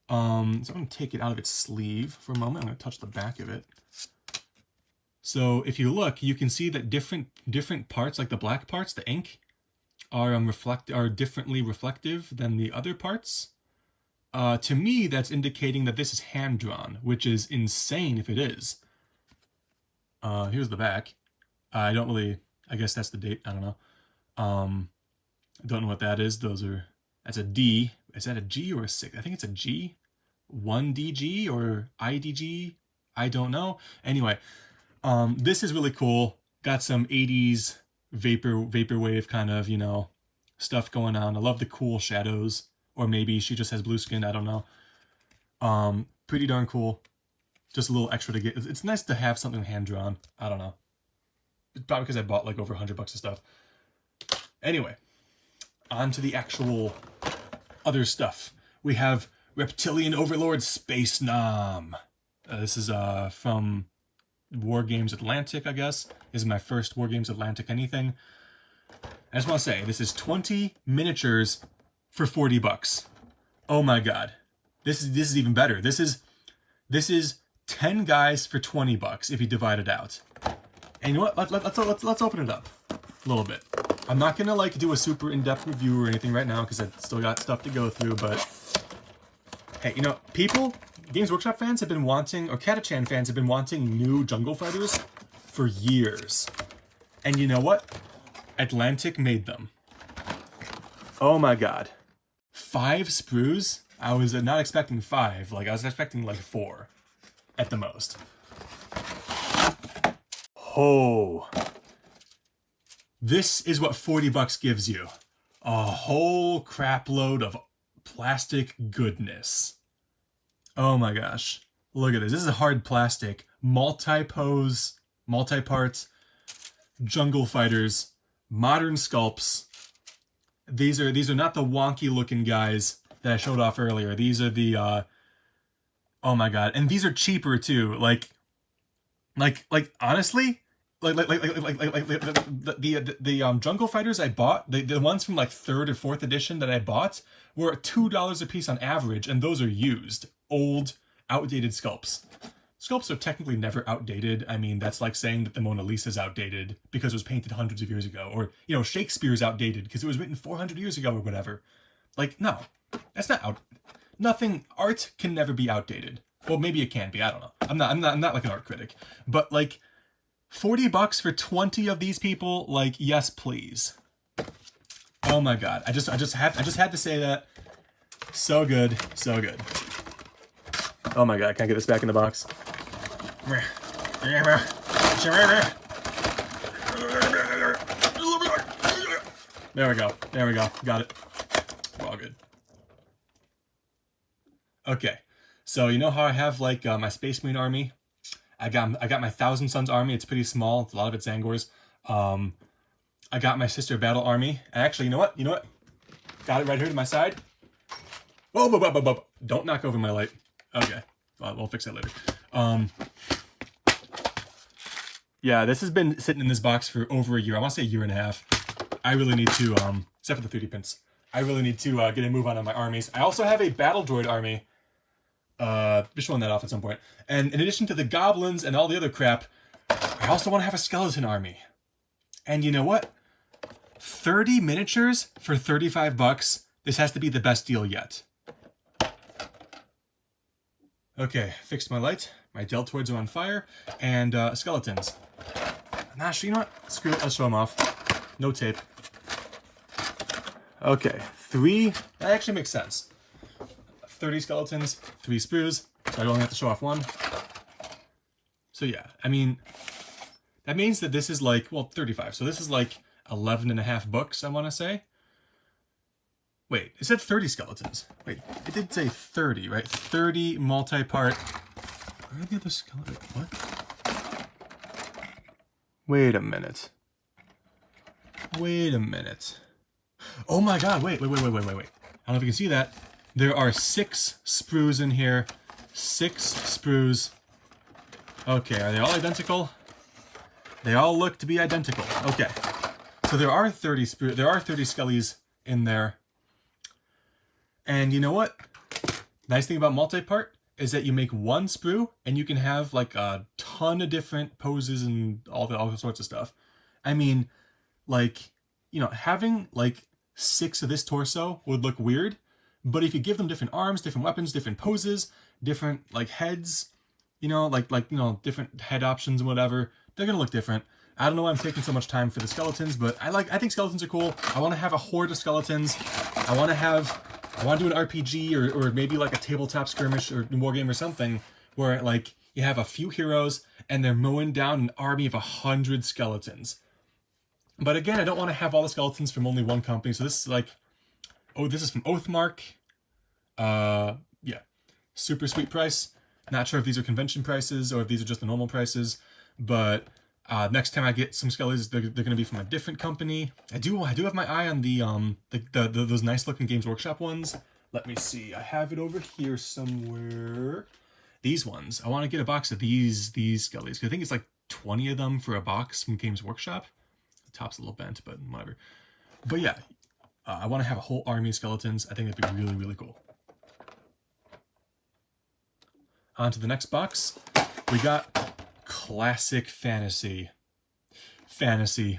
So I'm going to take it out of its sleeve for a moment. I'm going to touch the back of it. So if you look, you can see that different parts, like the black parts, the ink, are differently reflective than the other parts. To me, that's indicating that this is hand-drawn, which is insane if it is. Here's the back. I guess that's the date. I don't know. I don't know what that is. That's a D. Is that a G or a 6? I think it's a G. 1DG or IDG. I don't know. Anyway, this is really cool. Got some 80s vaporwave kind of, you know, stuff going on. I love the cool shadows. Or maybe she just has blue skin. I don't know. Pretty darn cool. Just a little extra to get. It's nice to have something hand-drawn. I don't know. It's probably because I bought like over $100 of stuff. Anyway, on to the actual other stuff. We have Reptilian Overlord Space Nom. This is from War Games Atlantic, I guess. This is my first War Games Atlantic anything. I just want to say, this is 20 miniatures for $40. Oh my god. This is even better. This is 10 guys for $20 if you divide it out. And you know what? Let's open it up a little bit. I'm not gonna like do a super in-depth review or anything right now because I've still got stuff to go through, but hey, you know, Games Workshop fans have been wanting, or Catachan fans have been wanting new jungle fighters for years. And you know what? Atlantic made them. Oh my god. 5 sprues? I was not expecting 5. Like, I was expecting like 4 at the most. Oh. This is what $40 gives you. A whole crap load of plastic goodness. Oh my gosh. Look at this. This is a hard plastic. Multi-pose, multi-part, jungle fighters, modern sculpts. These are not the wonky looking guys that I showed off earlier. These are the oh my god. And these are cheaper too. Like honestly, the jungle fighters I bought, the ones from like 3rd or 4th edition that I bought were $2 a piece on average, and those are used, old, outdated sculpts. Sculpts are technically never outdated. I mean, that's like saying that the Mona Lisa is outdated because it was painted hundreds of years ago, or you know, Shakespeare's outdated because it was written 400 years ago or whatever. Like, no, that's not out. Nothing. Art can never be outdated. Well, maybe it can be. I don't know. I'm not like an art critic, but like. $40 for 20 of these people, like, yes, please. Oh my god. I just had to say that. So good, so good. Oh my god, can I get this back in the box? There we go. There we go. Got it. We're all good. Okay. So you know how I have like my Space Marine army? I got my Thousand Sons army. It's pretty small. A lot of it's Angors. I got my Sister Battle army. And actually, you know what? Got it right here to my side. Oh, don't knock over my light. Okay, well, we'll fix that later. Yeah, this has been sitting in this box for over a year. I want to say a year and a half. I really need to, except for the 3D prints, I really need to get a move on my armies. I also have a Battle Droid army. Be showing that off at some point. And in addition to the goblins and all the other crap, I also want to have a skeleton army. And you know what? 30 miniatures for $35. This has to be the best deal yet. Okay, fixed my light. My deltoids are on fire. And skeletons. Actually, you know what? Screw it. Let's show them off. No tape. Okay, 3. That actually makes sense. 30 skeletons, 3 sprues, so I only have to show off 1. So yeah, I mean, that means that this is like, well, 35. So this is like 11.5 books, I want to say. Wait, it said 30 skeletons. Wait, it did say 30, right? 30 multi-part. Where are the other skeletons? What? Wait a minute. Wait a minute. Oh my god, wait. I don't know if you can see that. There are 6 sprues in here. 6 sprues. Okay, are they all identical? They all look to be identical. Okay. So there are 30 skellies in there. And you know what? Nice thing about multi-part is that you make one sprue and you can have like a ton of different poses and all sorts of stuff. I mean, like, you know, having like 6 of this torso would look weird, but if you give them different arms, different weapons, different poses, different like heads, you know, different head options and whatever, they're gonna look different. I don't know why I'm taking so much time for the skeletons, but I think skeletons are cool. I want to have a horde of skeletons. I want to do an RPG or maybe like a tabletop skirmish or wargame or something where like you have a few heroes and they're mowing down an army of 100 skeletons. But again, I don't want to have all the skeletons from only one company. So this is like, oh, this is from Oathmark. Yeah, super sweet price. Not sure if these are convention prices or if these are just the normal prices, but next time I get some skellies, they're going to be from a different company. I do have my eye on those nice looking Games Workshop ones. Let me see. I have it over here somewhere. These ones. I want to get a box of these skellies. I think it's like 20 of them for a box from Games Workshop. The top's a little bent, but whatever. But yeah, I want to have a whole army of skeletons. I think that'd be really, really cool. On to the next box. We got Classic Fantasy.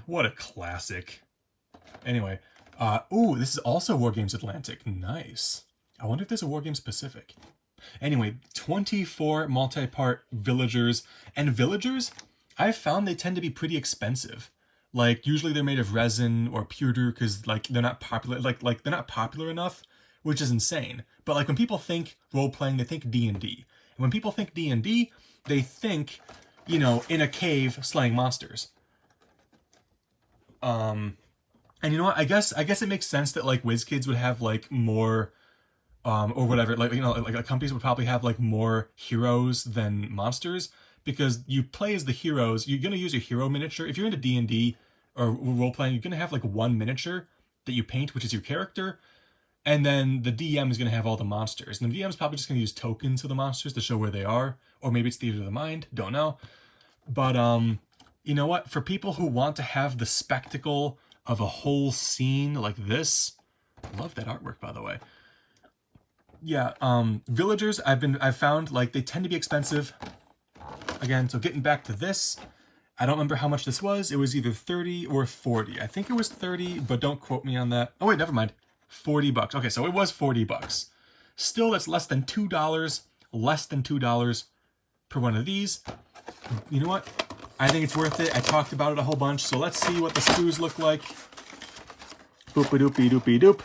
What a classic. Anyway, ooh, this is also Wargames Atlantic. Nice. I wonder if there's a Wargames Pacific. Anyway, 24 multi-part villagers. And villagers, I've found they tend to be pretty expensive. Like, usually they're made of resin or pewter because, like, they're not popular. Like they're not popular enough, which is insane. But, like, when people think role-playing, they think D&D. And when people think D&D, they think, you know, in a cave slaying monsters. And you know what? I guess it makes sense that like WizKids would have like more, or whatever. Like, you know, like companies would probably have like more heroes than monsters because you play as the heroes. You're gonna use your hero miniature. If you're into D&D or role playing, you're gonna have like one miniature that you paint, which is your character. And then the DM is going to have all the monsters. And the DM is probably just going to use tokens of the monsters to show where they are. Or maybe it's theater of the mind. Don't know. But, you know what? For people who want to have the spectacle of a whole scene like this. I love that artwork, by the way. Yeah, villagers, I've found, like, they tend to be expensive. Again, so getting back to this. I don't remember how much this was. It was either 30 or 40. I think it was 30, but don't quote me on that. Oh, wait, never mind. $40. Okay, so it was $40. Still, that's less than $2. Less than $2 per one of these. You know what? I think it's worth it. I talked about it a whole bunch, so let's see what the sprues look like. Boop-a-doopy-doopy-doop.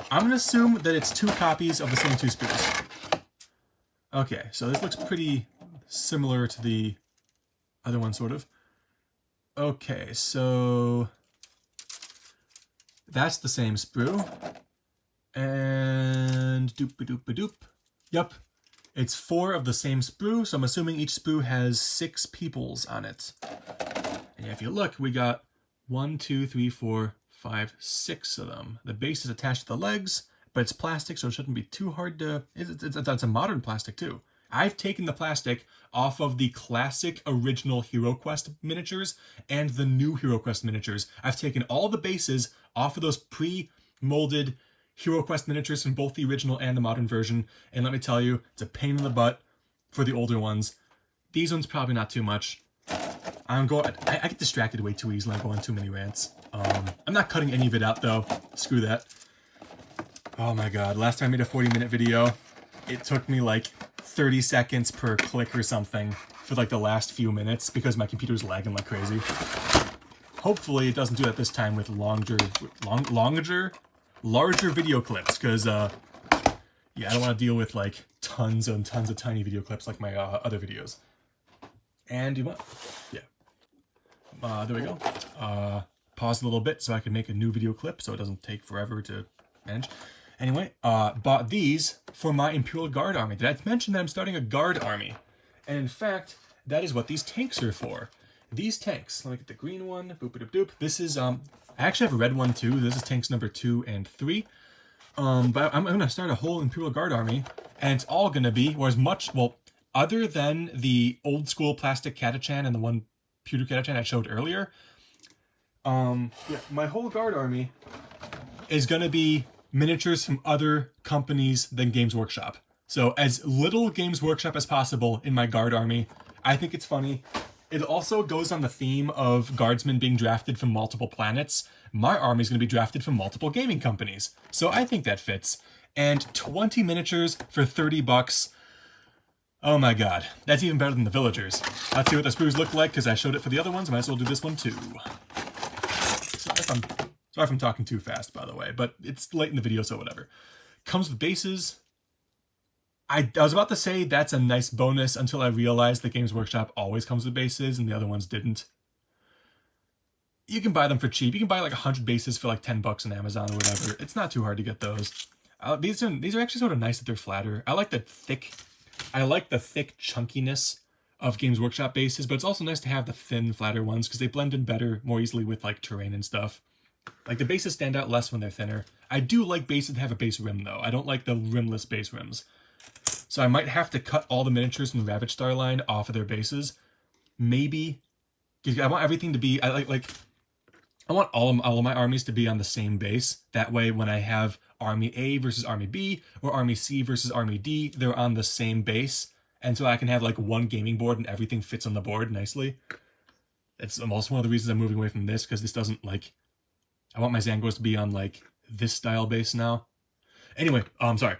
I'm going to assume that it's 2 copies of the same 2 sprues. Okay, so this looks pretty similar to the other one, sort of. Okay, so that's the same sprue. And doop-a-doop-a-doop. Yep, it's 4 of the same sprue, so I'm assuming each sprue has 6 peoples on it. And if you look, we got 1, 2, 3, 4, 5, 6 of them. The base is attached to the legs, but it's plastic, so it shouldn't be too hard to... It's a modern plastic, too. I've taken the plastic off of the classic original HeroQuest miniatures and the new HeroQuest miniatures. I've taken all the bases off of those pre-molded HeroQuest miniatures from both the original and the modern version, and let me tell you, it's a pain in the butt for the older ones. These ones probably not too much. I get distracted way too easily. I go on too many rants. I'm not cutting any of it out, though. Screw that. Oh my god, last time I made a 40-minute video, it took me like 30 seconds per click or something for like the last few minutes because my computer's lagging like crazy. Hopefully it doesn't do that this time with larger video clips, because yeah, I don't want to deal with like tons and tons of tiny video clips like my other videos. And you want, yeah, there we go. Pause a little bit so I can make a new video clip so it doesn't take forever to manage. Anyway, bought these for my Imperial Guard army. Did I mention that I'm starting a Guard army? And in fact, that is what these tanks are for. these tanks. Let me get the green one. Boop doop doop. This is I actually have a red one too. This is tanks number 2 and 3. But I'm gonna start a whole Imperial Guard army, and it's all gonna be, or as much, well, other than the old school plastic Catachan and the one pewter Catachan I showed earlier. Yeah, my whole Guard army is gonna be miniatures from other companies than Games Workshop. So as little Games Workshop as possible in my Guard army. I think it's funny. It also goes on the theme of guardsmen being drafted from multiple planets. My army is going to be drafted from multiple gaming companies. So I think that fits. And 20 miniatures for 30 bucks. Oh my god. That's even better than the villagers. Let's see what the sprues look like, because I showed it for the other ones. I might as well do this one too. Sorry if I'm talking too fast, by the way, but it's late in the video, so whatever. Comes with bases. I was about to say that's a nice bonus until I realized that Games Workshop always comes with bases and the other ones didn't. You can buy them for cheap. You can buy like 100 bases for like 10 bucks on Amazon or whatever. It's not too hard to get those. These are actually sort of nice that they're flatter. I like the thick chunkiness of Games Workshop bases, but it's also nice to have the thin, flatter ones because they blend in better, more easily with like terrain and stuff. Like the bases stand out less when they're thinner. I do like bases that have a base rim though. I don't like the rimless base rims. So I might have to cut all the miniatures from the Ravage Star line off of their bases. Maybe. Because I want everything to be... I want all of my armies to be on the same base. That way when I have Army A versus Army B, or Army C versus Army D, they're on the same base. And so I can have like one gaming board and everything fits on the board nicely. That's also one of the reasons I'm moving away from this, because this doesn't like... I want my Zangors to be on like this style base now. Anyway, sorry.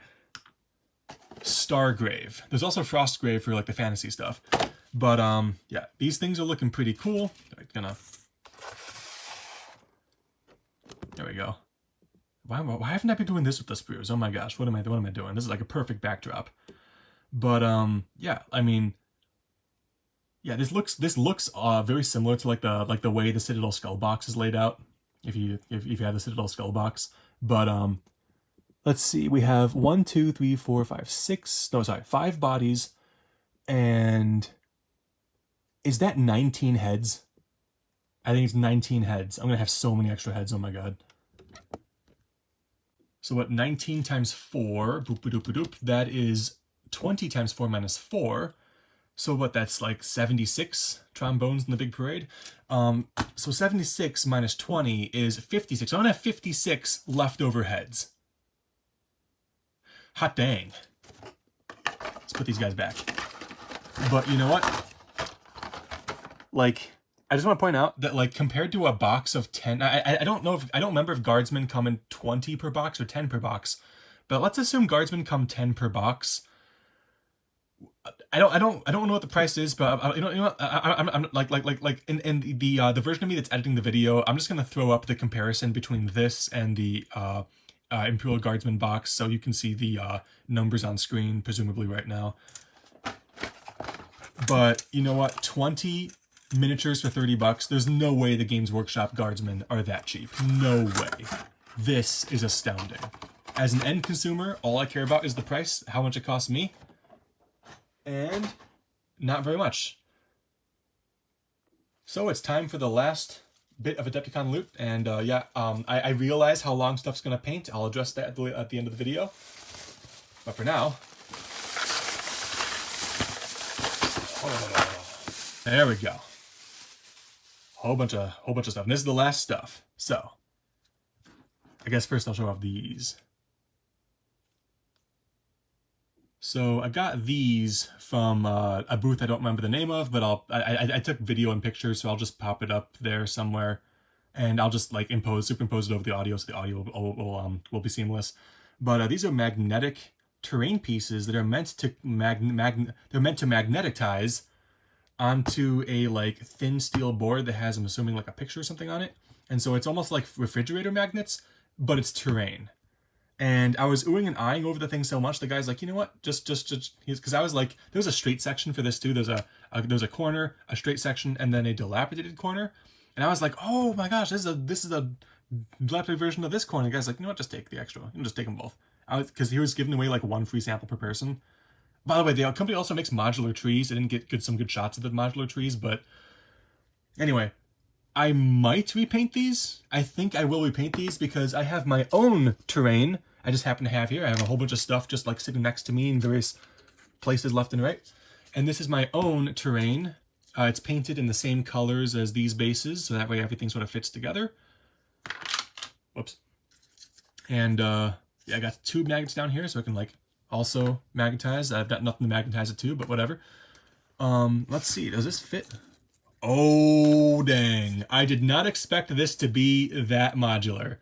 Stargrave. There's also Frostgrave for like the fantasy stuff. But yeah, these things are looking pretty cool. There we go. Why haven't I been doing this with the sprues? Oh my gosh, what am I doing? This is like a perfect backdrop. But yeah, I mean, yeah, this looks very similar to like the way the Citadel Skull box is laid out. If you have the Citadel Skull box, but let's see. We have 1, 2, 3, 4, 5, 6. No, sorry, 5 bodies, and is that 19 heads? I think it's 19 heads. I'm gonna have so many extra heads. Oh my god. So what? 19 times 4. Boop doop doop. That is 20 times 4 minus 4. So what? That's like 76 trombones in the big parade. So 76 minus 20 is 56. So I'm gonna have 56 leftover heads. Hot dang. Let's put these guys back. But you know what? Like, I just want to point out that like compared to a box of 10, I don't remember if guardsmen come in 20 per box or 10 per box, but let's assume guardsmen come 10 per box. I don't know what the price is, but I'm like in the version of me that's editing the video, I'm just gonna throw up the comparison between this and the Imperial Guardsman box, so you can see the numbers on screen, presumably right now. But you know what? 20 miniatures for 30 bucks. There's no way the Games Workshop Guardsmen are that cheap. No way. This is astounding. As an end consumer, all I care about is the price, how much it costs me, and not very much. So it's time for the last bit of Adepticon loot, and yeah, I realize how long stuff's gonna paint. I'll address that at the end of the video. But for now, there we go. Whole bunch of stuff. And this is the last stuff. So I guess first I'll show off these. So I got these from a booth I don't remember the name of, but I took video and pictures, so I'll just pop it up there somewhere, and I'll just like superimpose it over the audio, so the audio will be seamless. But these are magnetic terrain pieces that are meant to magnetize onto a like thin steel board that has, I'm assuming, like a picture or something on it, and so it's almost like refrigerator magnets, but it's terrain. And I was oohing and eyeing over the thing so much, the guy's like, you know what, just, because I was like, there was a straight section for this too. There's a corner, a straight section, and then a dilapidated corner. And I was like, oh my gosh, this is a dilapidated version of this corner. The guy's like, you know what, just take the extra. You can just take them both. Because he was giving away like 1 free sample per person. By the way, the company also makes modular trees. I didn't get some good shots of the modular trees, but Anyway, I might repaint these. I think I will repaint these because I have my own terrain. I just happen to have here. I have a whole bunch of stuff just like sitting next to me in various places left and right. And this is my own terrain. It's painted in the same colors as these bases, so that way everything sort of fits together. Whoops. And yeah, I got 2 magnets down here, so I can like also magnetize. I've got nothing to magnetize it to, but whatever. Let's see, does this fit? Oh, dang. I did not expect this to be that modular.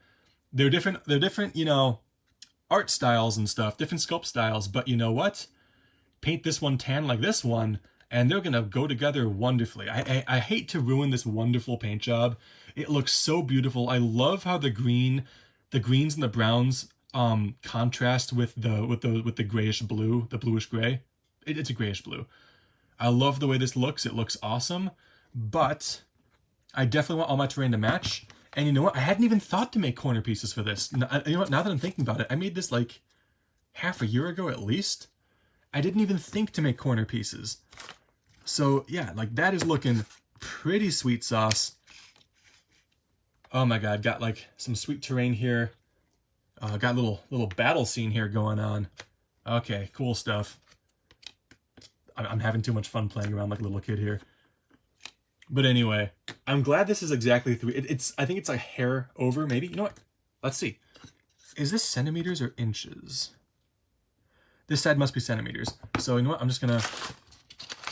They're different, you know, art styles and stuff, different sculpt styles, but you know what? Paint this one tan like this one, and they're gonna go together wonderfully. I hate to ruin this wonderful paint job. It looks so beautiful. I love how the greens and the browns contrast with the grayish blue, the bluish gray. It's a grayish blue. I love the way this looks. It looks awesome, but I definitely want all my terrain to match. And you know what? I hadn't even thought to make corner pieces for this. You know what? Now that I'm thinking about it, I made this like half a year ago at least. I didn't even think to make corner pieces. So yeah, like that is looking pretty sweet sauce. Oh my god, got like some sweet terrain here. Got a little battle scene here going on. Okay, cool stuff. I'm having too much fun playing around like a little kid here. But anyway, I'm glad this is exactly 3. I think it's a hair over, maybe. You know what? Let's see. Is this centimeters or inches? This side must be centimeters. So you know what? I'm just gonna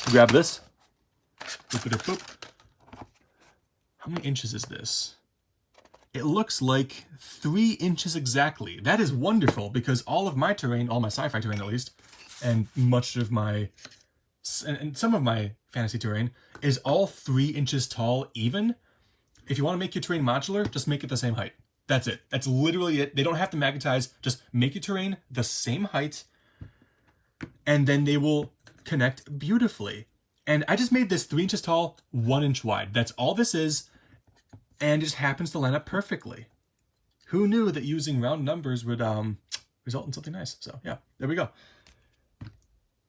grab this. Boop, boop, boop. How many inches is this? It looks like 3 inches exactly. That is wonderful because all of my terrain, all my sci-fi terrain at least, and much of my, and some of my fantasy terrain is all 3 inches tall even. If you want to make your terrain modular, just make it the same height. That's it. That's literally it. They don't have to magnetize. Just make your terrain the same height and then they will connect beautifully. And I just made this 3 inches tall, 1 inch wide. That's all this is. And it just happens to line up perfectly. Who knew that using round numbers would result in something nice? So yeah, there we go.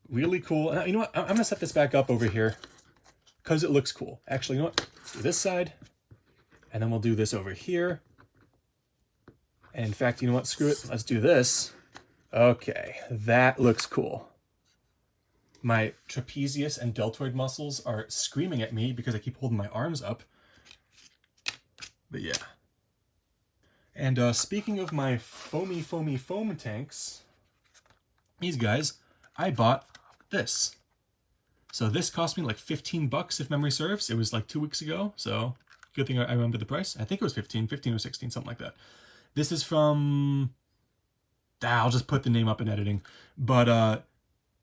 Really cool. You know what? I'm going to set this back up over here because it looks cool. Actually, you know what? Let's do this side. And then we'll do this over here. And in fact, you know what? Screw it. Let's do this. Okay, that looks cool. My trapezius and deltoid muscles are screaming at me because I keep holding my arms up. But yeah. And speaking of my foam tanks, these guys, I bought this. So this cost me like 15 bucks if memory serves. It was like 2 weeks ago, so good thing I remember the price. I think it was 15 or 16, something like that. This is from, I'll just put the name up in editing, but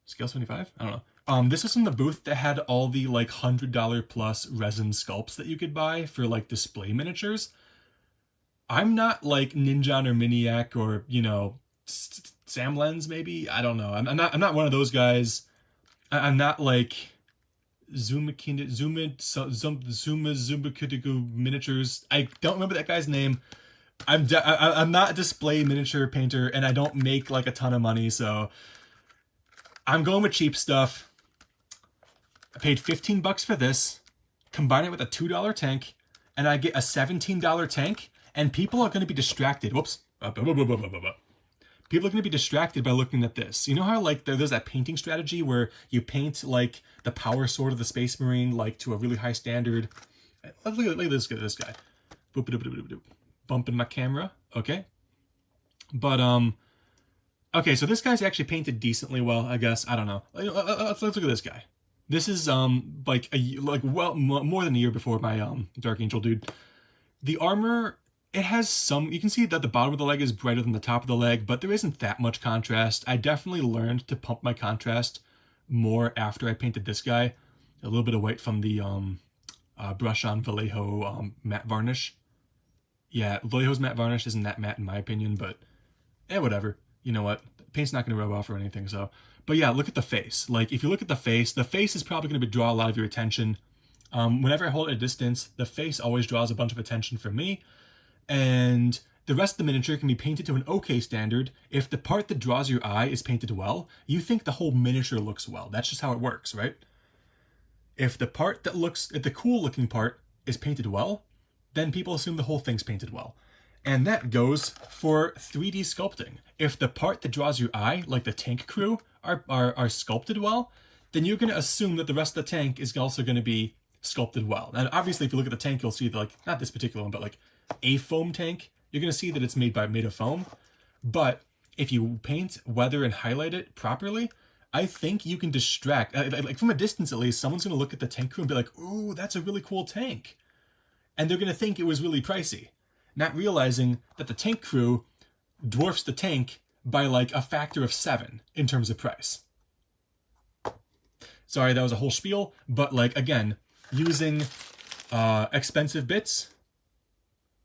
scale 75? I don't know. This was from the booth that had all the like $100 plus resin sculpts that you could buy for like display miniatures. I'm not like Ninja or Miniac or, you know, Sam Lens maybe. I don't know. I'm not one of those guys. I'm not like Zuma Miniatures. I don't remember that guy's name. I'm not a display miniature painter, and I don't make like a ton of money, so I'm going with cheap stuff. I paid 15 bucks for this, combine it with a $2 tank, and I get a $17 tank, and people are going to be distracted. Whoops. People are going to be distracted by looking at this. You know how like there's that painting strategy where you paint like the power sword of the Space Marine like to a really high standard. Look at this guy. Boop, boop, boop, boop, boop. Bumping my camera. Okay. But okay, so this guy's actually painted decently well, I guess. I don't know. Let's look at this guy. This is well more than a year before my Dark Angel dude. The armor, it has some, you can see that the bottom of the leg is brighter than the top of the leg, but there isn't that much contrast. I definitely learned to pump my contrast more after I painted this guy. A little bit of white from the brush on Vallejo matte varnish. Yeah, Vallejo's matte varnish isn't that matte in my opinion, but whatever. You know what? Paint's not going to rub off or anything, so. But yeah, look at the face. Like, if you look at the face is probably going to draw a lot of your attention. Whenever I hold it at a distance, the face always draws a bunch of attention from me. And the rest of the miniature can be painted to an okay standard. If the part that draws your eye is painted well, you think the whole miniature looks well. That's just how it works, right? If the cool looking part is painted well, then people assume the whole thing's painted well. And that goes for 3D sculpting. If the part that draws your eye, like the tank crew, are sculpted well, then you're going to assume that the rest of the tank is also going to be sculpted well. And obviously, if you look at the tank, you'll see that, like, not this particular one, but like a foam tank, you're going to see that it's made of foam. But if you paint, weather, and highlight it properly, I think you can distract, like from a distance at least, someone's going to look at the tank crew and be like, ooh, that's a really cool tank. And they're going to think it was really pricey, not realizing that the tank crew dwarfs the tank by like a factor of 7 in terms of price. Sorry, that was a whole spiel, but like, again, using expensive bits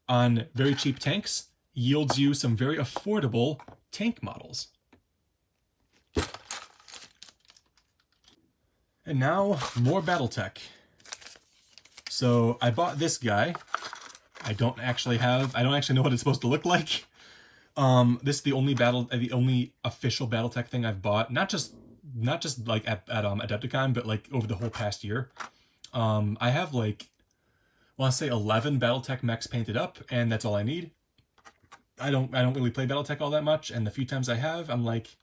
on very cheap tanks yields you some very affordable tank models. And now, more battletech. So I bought this guy. I don't actually know what it's supposed to look like. This is the only official battletech thing I've bought. Not just like at Adepticon, but like over the whole past year. I have like, well, I say 11 battletech mechs painted up, and that's all I need. I don't really play battletech all that much, and the few times I have, I'm like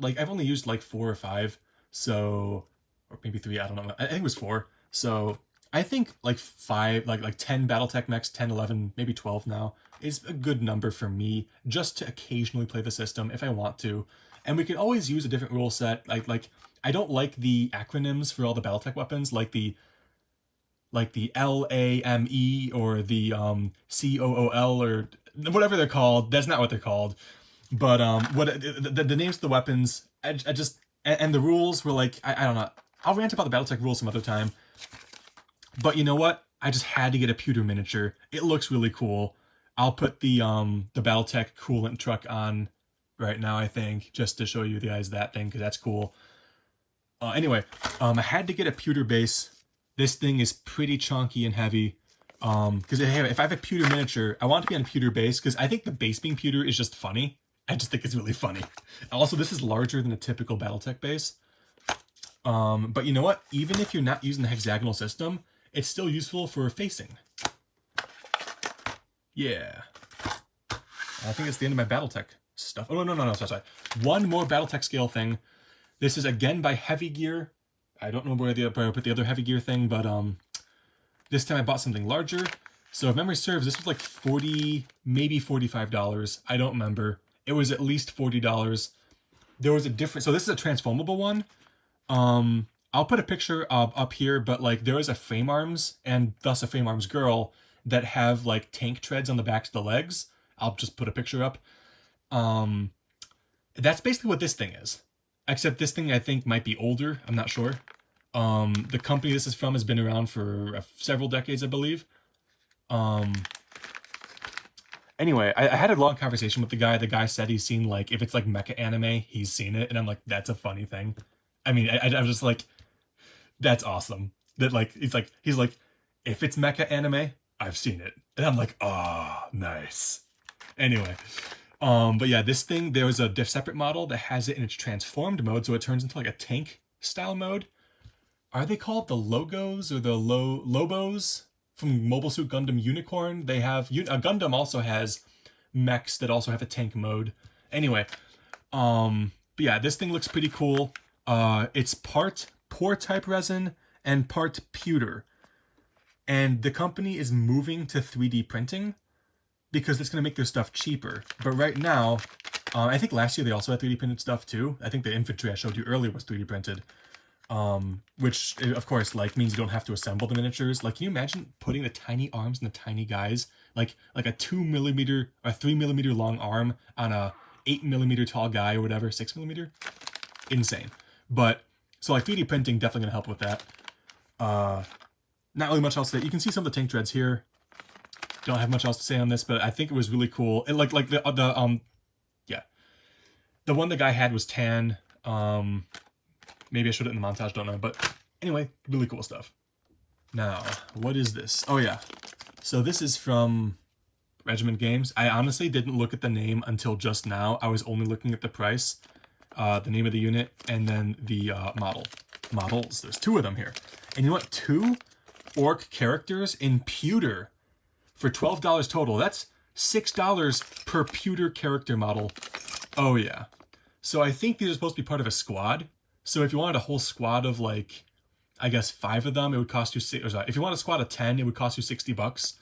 I've only used like 4 or 5, so, or maybe 3. I don't know. I think it was 4. So I think like 5, like 10 battletech mechs, 10, 11, maybe 12 now is a good number for me, just to occasionally play the system if I want to. And we can always use a different rule set. Like I don't like the acronyms for all the battletech weapons, like the LAME or the COOL or whatever they're called. That's not what they're called. But the names of the weapons, I just, and the rules were like, I don't know. I'll rant about the battletech rules some other time. But you know what? I just had to get a pewter miniature. It looks really cool. I'll put the battletech coolant truck on right now, I think, just to show you guys that thing, because that's cool. Anyway, I had to get a pewter base. This thing is pretty chunky and heavy. Because if I have a pewter miniature, I want it to be on a pewter base, because I think the base being pewter is just funny. I just think it's really funny. Also, this is larger than a typical battletech base. But you know what? Even if you're not using the hexagonal system, it's still useful for facing. Yeah. I think it's the end of my battletech stuff. Oh, no, sorry. One more battletech scale thing. This is again by Heavy Gear. I don't know where I put the other Heavy Gear thing, but this time I bought something larger. So if memory serves, this was like $40, maybe $45. I don't remember. It was at least $40. There was a different, so this is a transformable one. I'll put a picture up here, but like there is a frame arms and thus a frame arms girl that have like tank treads on the backs of the legs. I'll just put a picture up. That's basically what this thing is. Except this thing I think might be older. I'm not sure. The company this is from has been around for several decades, I believe. Anyway, I had a long conversation with the guy. The guy said he's seen, like, if it's like mecha anime, he's seen it. And I'm like, that's a funny thing. I mean, I was just like, that's awesome. That like, he's like, if it's mecha anime, I've seen it. And I'm like, oh, nice. Anyway, but yeah, this thing, there was a separate model that has it in its transformed mode, so it turns into like a tank style mode. Are they called the Logos or the Lobos from Mobile Suit Gundam Unicorn? They have, Gundam also has mechs that also have a tank mode. Anyway, but yeah, this thing looks pretty cool. It's part pour type resin and part pewter. And the company is moving to 3D printing because it's going to make their stuff cheaper. But right now, I think last year they also had 3D printed stuff too. I think the infantry I showed you earlier was 3D printed. Which of course like means you don't have to assemble the miniatures. Like, can you imagine putting the tiny arms and the tiny guys, like a 2mm or 3mm long arm on a 8mm tall guy or whatever, 6mm? Insane. But so like 3D printing definitely gonna help with that. Not really much else to say. You can see some of the tank treads here. Don't have much else to say on this, but I think it was really cool. And like the one the guy had was tan. Maybe I showed it in the montage, don't know. But anyway, really cool stuff. Now, what is this? Oh yeah. So this is from Regiment Games. I honestly didn't look at the name until just now. I was only looking at the price, the name of the unit, and then the models. There's 2 of them here. And you know what? 2 orc characters in pewter for $12 total. That's $6 per pewter character model. Oh yeah. So I think these are supposed to be part of a squad. So if you wanted a whole squad of like, I guess 5 of them, it would cost you if you want a squad of 10, it would cost you $60,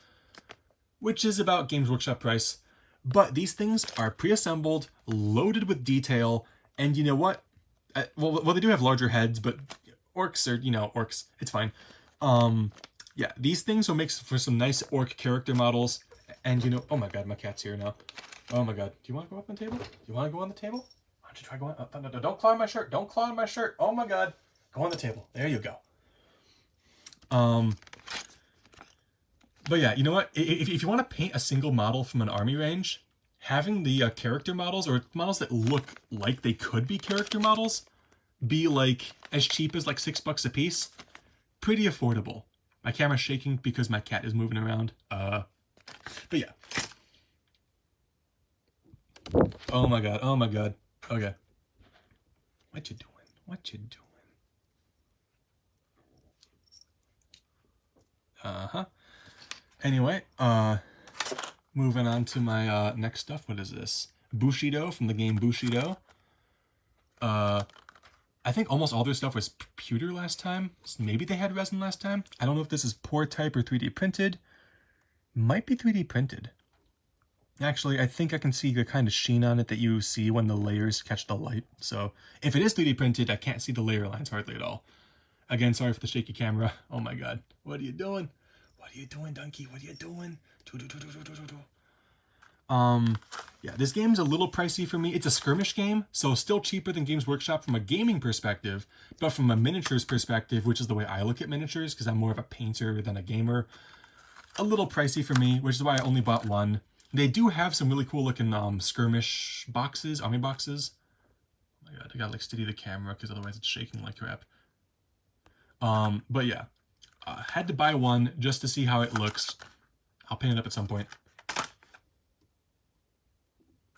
which is about Games Workshop price. But these things are pre-assembled, loaded with detail, and you know what? Well, they do have larger heads, but orcs are, orcs. It's fine. Yeah, these things will make for some nice orc character models. And oh my god, my cat's here now. Oh my god, do you want to go up on the table? Do you want to go on the table? Why don't you try going? No, don't claw on my shirt. Don't claw on my shirt. Oh my god, go on the table. There you go. But yeah, you know what? If you want to paint a single model from an army range, having the character models or models that look like they could be character models be like as cheap as like $6 a piece, pretty affordable. My camera's shaking because my cat is moving around. But yeah. Oh my god. Oh my god. Okay. What you doing? What you doing? Uh-huh. Anyway, moving on to my next stuff. What is this? Bushido from the game Bushido. I think almost all their stuff was pewter last time. Maybe they had resin last time. I don't know if this is pour type or 3D printed. Might be 3D printed. Actually, I think I can see the kind of sheen on it that you see when the layers catch the light. So if it is 3D printed, I can't see the layer lines hardly at all. Again, sorry for the shaky camera. Oh my god. What are you doing? What are you doing, donkey? What are you doing? Yeah, this game's a little pricey for me. It's a skirmish game, so still cheaper than Games Workshop from a gaming perspective, but from a miniatures perspective, which is the way I look at miniatures, because I'm more of a painter than a gamer, a little pricey for me, which is why I only bought one. They do have some really cool looking skirmish boxes, army boxes. Oh my god, I gotta like steady the camera, because otherwise it's shaking like crap. But yeah, had to buy one just to see how it looks. I'll paint it up at some point.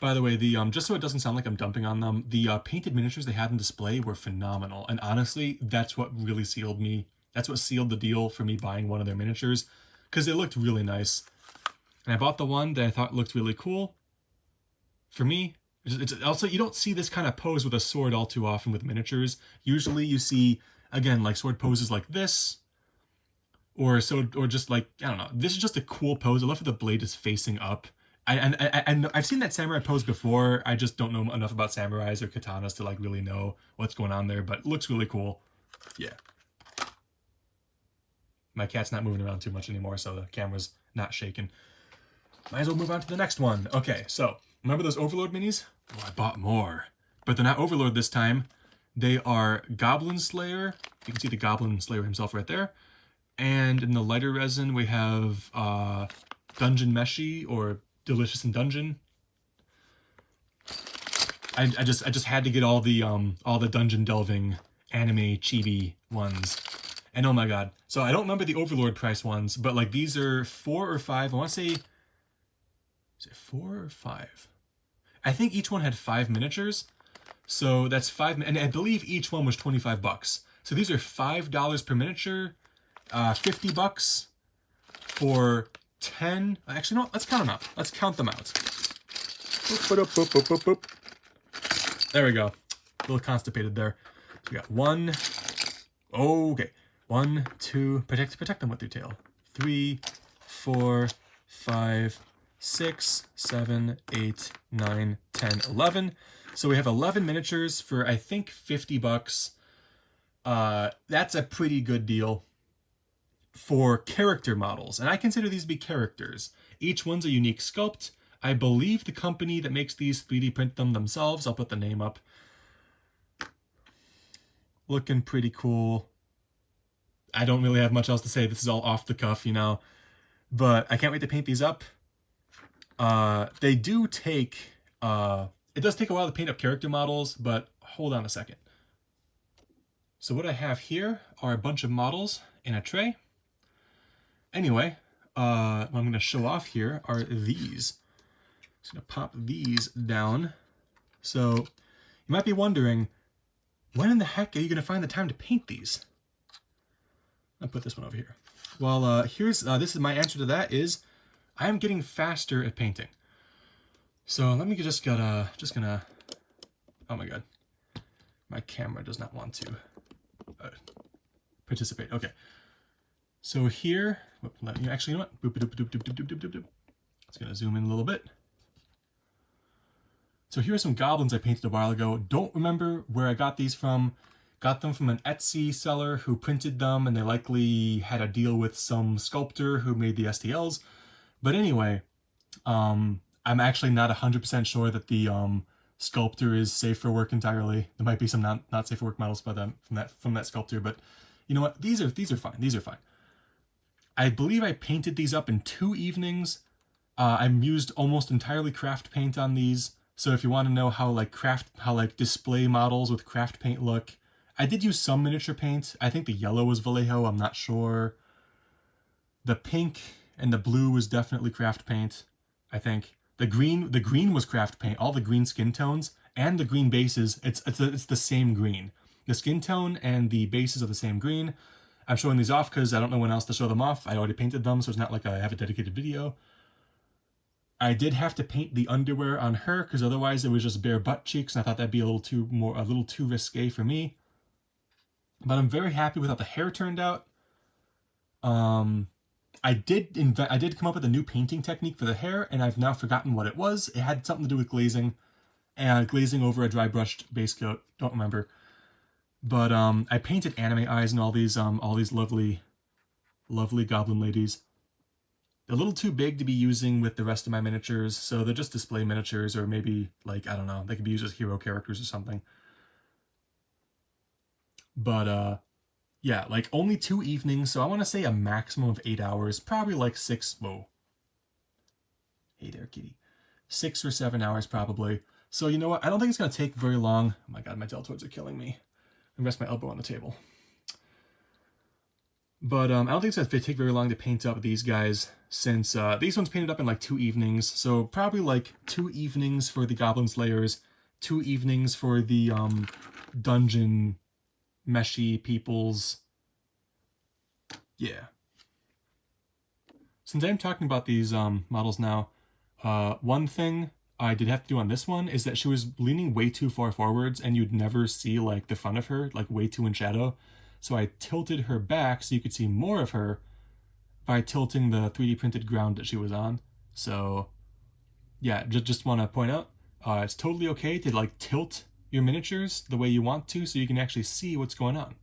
By the way, the just so it doesn't sound like I'm dumping on them, the painted miniatures they had in display were phenomenal. And honestly, that's what really sealed me. That's what sealed the deal for me buying one of their miniatures, because it looked really nice. And I bought the one that I thought looked really cool. For me, it's also, you don't see this kind of pose with a sword all too often with miniatures. Usually you see, again, like sword poses like this, or just like, I don't know. This is just a cool pose. I love how the blade is facing up. I've seen that samurai pose before. I just don't know enough about samurais or katanas to like really know what's going on there, but it looks really cool. Yeah. My cat's not moving around too much anymore, so the camera's not shaking. Might as well move on to the next one. Okay, so remember those Overlord minis? Oh, I bought more. But they're not Overlord this time. They are Goblin Slayer. You can see the Goblin Slayer himself right there. And in the lighter resin, we have Dungeon Meshi, or Delicious in Dungeon. I just had to get all the dungeon delving anime chibi ones. And oh my god. So I don't remember the Overlord price ones, but like these are 4 or 5. I want to say, is it 4 or 5? I think each one had 5 miniatures. So that's 5, and I believe each one was $25. So these are $5 per miniature, $50 for 10. Actually, no, let's count them out. Let's count them out. There we go. A little constipated there. So we got 1. Okay. 1, 2. Protect them with your tail. 3, 4, 5, 6, 7, 8, 9, 10, 11. So we have 11 miniatures for, I think, $50. That's a pretty good deal for character models. And I consider these to be characters. Each one's a unique sculpt. I believe the company that makes these 3D print them themselves. I'll put the name up. Looking pretty cool. I don't really have much else to say. This is all off the cuff, you know. But I can't wait to paint these up. They do take... it does take a while to paint up character models, but hold on a second. So what I have here are a bunch of models in a tray. Anyway, what I'm going to show off here are these. I'm just going to pop these down. So you might be wondering, when in the heck are you going to find the time to paint these? I'll put this one over here. Well, here's this is my answer to that is I am getting faster at painting. So let me just gonna oh my god, my camera does not want to participate. Okay, so here, actually, you know what? Boop, doop, doop, doop, doop, doop, doop, doop. It's gonna zoom in a little bit. So here are some goblins I painted a while ago. Don't remember where I got these from. Got them from an Etsy seller who printed them, and they likely had a deal with some sculptor who made the STLs. But anyway, I'm actually not 100% sure that the sculptor is safe for work entirely. There might be some not safe for work models by them from that sculptor, but you know what? These are fine. These are fine. I believe I painted these up in 2 evenings. I used almost entirely craft paint on these. So if you want to know how like display models with craft paint look, I did use some miniature paint. I think the yellow was Vallejo, I'm not sure. The pink and the blue was definitely craft paint, I think. The green was craft paint. All the green skin tones and the green bases, it's the same green. The skin tone and the bases are the same green. I'm showing these off because I don't know when else to show them off. I already painted them, so it's not like I have a dedicated video. I did have to paint the underwear on her because otherwise it was just bare butt cheeks, and I thought that'd be a little too risque for me. But I'm very happy with how the hair turned out. I did come up with a new painting technique for the hair, and I've now forgotten what it was. It had something to do with glazing, and glazing over a dry brushed base coat. Don't remember. But I painted anime eyes and all these lovely goblin ladies. They're a little too big to be using with the rest of my miniatures, so they're just display miniatures, or maybe, like, I don't know, they could be used as hero characters or something. But, yeah, like, only 2 evenings, so I want to say a maximum of 8 hours, probably like 6, whoa. Hey there, kitty. 6 or 7 hours, probably. So, you know what, I don't think it's going to take very long. Oh my god, my deltoids are killing me. I'm rest my elbow on the table. But I don't think it's going to take very long to paint up these guys, since these ones painted up in like 2 evenings. So probably like 2 evenings for the Goblin Slayers, 2 evenings for the dungeon meshy peoples. Yeah. Since I'm talking about these models now, one thing I did have to do on this one is that she was leaning way too far forwards, and you'd never see like the front of her, like way too in shadow. So I tilted her back so you could see more of her by tilting the 3D printed ground that she was on. So yeah, just want to point out, it's totally okay to like tilt your miniatures the way you want to, so you can actually see what's going on.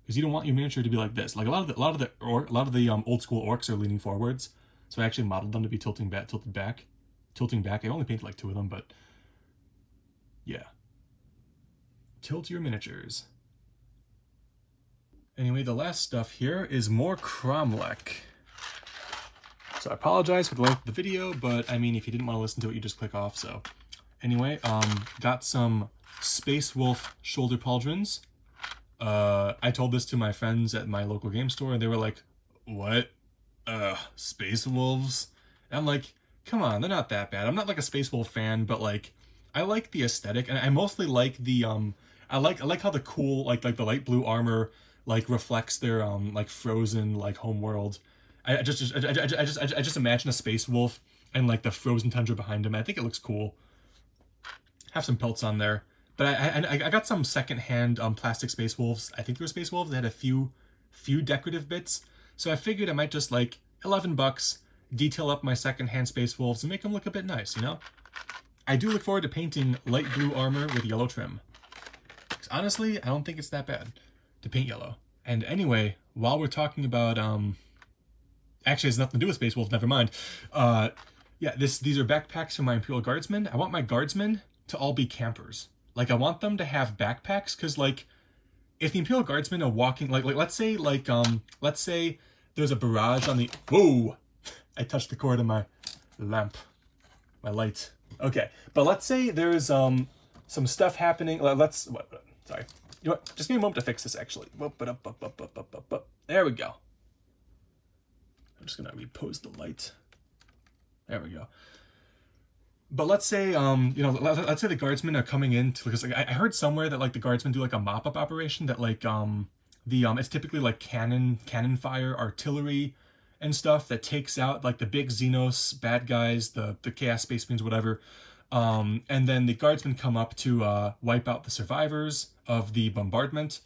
Because you don't want your miniature to be like this. Like a lot of the old school orcs are leaning forwards, so I actually modeled them to be tilting back. I only painted like 2 of them, but yeah. Tilt your miniatures. Anyway, the last stuff here is more Cromlech. So I apologize for the length of the video, but I mean, if you didn't want to listen to it, you just click off. So anyway, got some Space Wolf shoulder pauldrons. I told this to my friends at my local game store, and they were like, what? Space Wolves? And I'm like, come on, they're not that bad. I'm not like a Space Wolf fan, but like, I like the aesthetic, and I mostly like the, I like how the cool, like the light blue armor, like reflects their like frozen like home world. I just imagine a Space Wolf and like the frozen tundra behind him. I think it looks cool. Have some pelts on there, but I got some secondhand plastic Space Wolves. I think they were Space Wolves. They had a few decorative bits, so I figured I might just like $11 detail up my secondhand Space Wolves and make them look a bit nice. You know, I do look forward to painting light blue armor with yellow trim. Honestly, I don't think it's that bad to paint yellow. And anyway, while we're talking about actually it has nothing to do with Space Wolf, never mind. Yeah, these are backpacks for my Imperial Guardsmen. I want my guardsmen to all be campers. Like, I want them to have backpacks, because like if the Imperial Guardsmen are walking, like let's say there's a barrage on the, whoa, I touched the cord of my lamp, my light. Okay, but let's say there's some stuff happening. Sorry. You know what? Just give me a moment to fix this, actually. There we go. I'm just going to repose the light. There we go. But let's say, let's say the guardsmen are coming in to, because like, I heard somewhere that like the guardsmen do like a mop-up operation, that like it's typically like cannon fire, artillery, and stuff that takes out like the big Xenos bad guys, the Chaos Space Marines, whatever. And then the guardsmen come up to wipe out the survivors of the bombardment.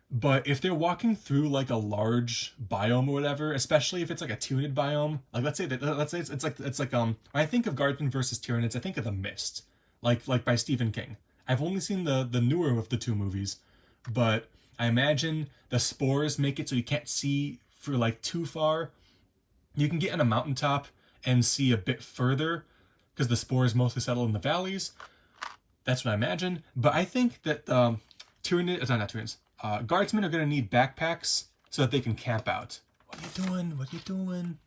But if they're walking through like a large biome or whatever, especially if it's like a Tyranid biome, like let's say it's like when I think of Guardsmen versus Tyranids, I think of The Mist, like by Stephen King. I've only seen the newer of the two movies, but I imagine the spores make it so you can't see for like too far. You can get on a mountaintop and see a bit further because the spores mostly settle in the valleys. That's what I imagine. But I think that not Tyranids. Guardsmen are going to need backpacks so that they can camp out. What are you doing? What are you doing?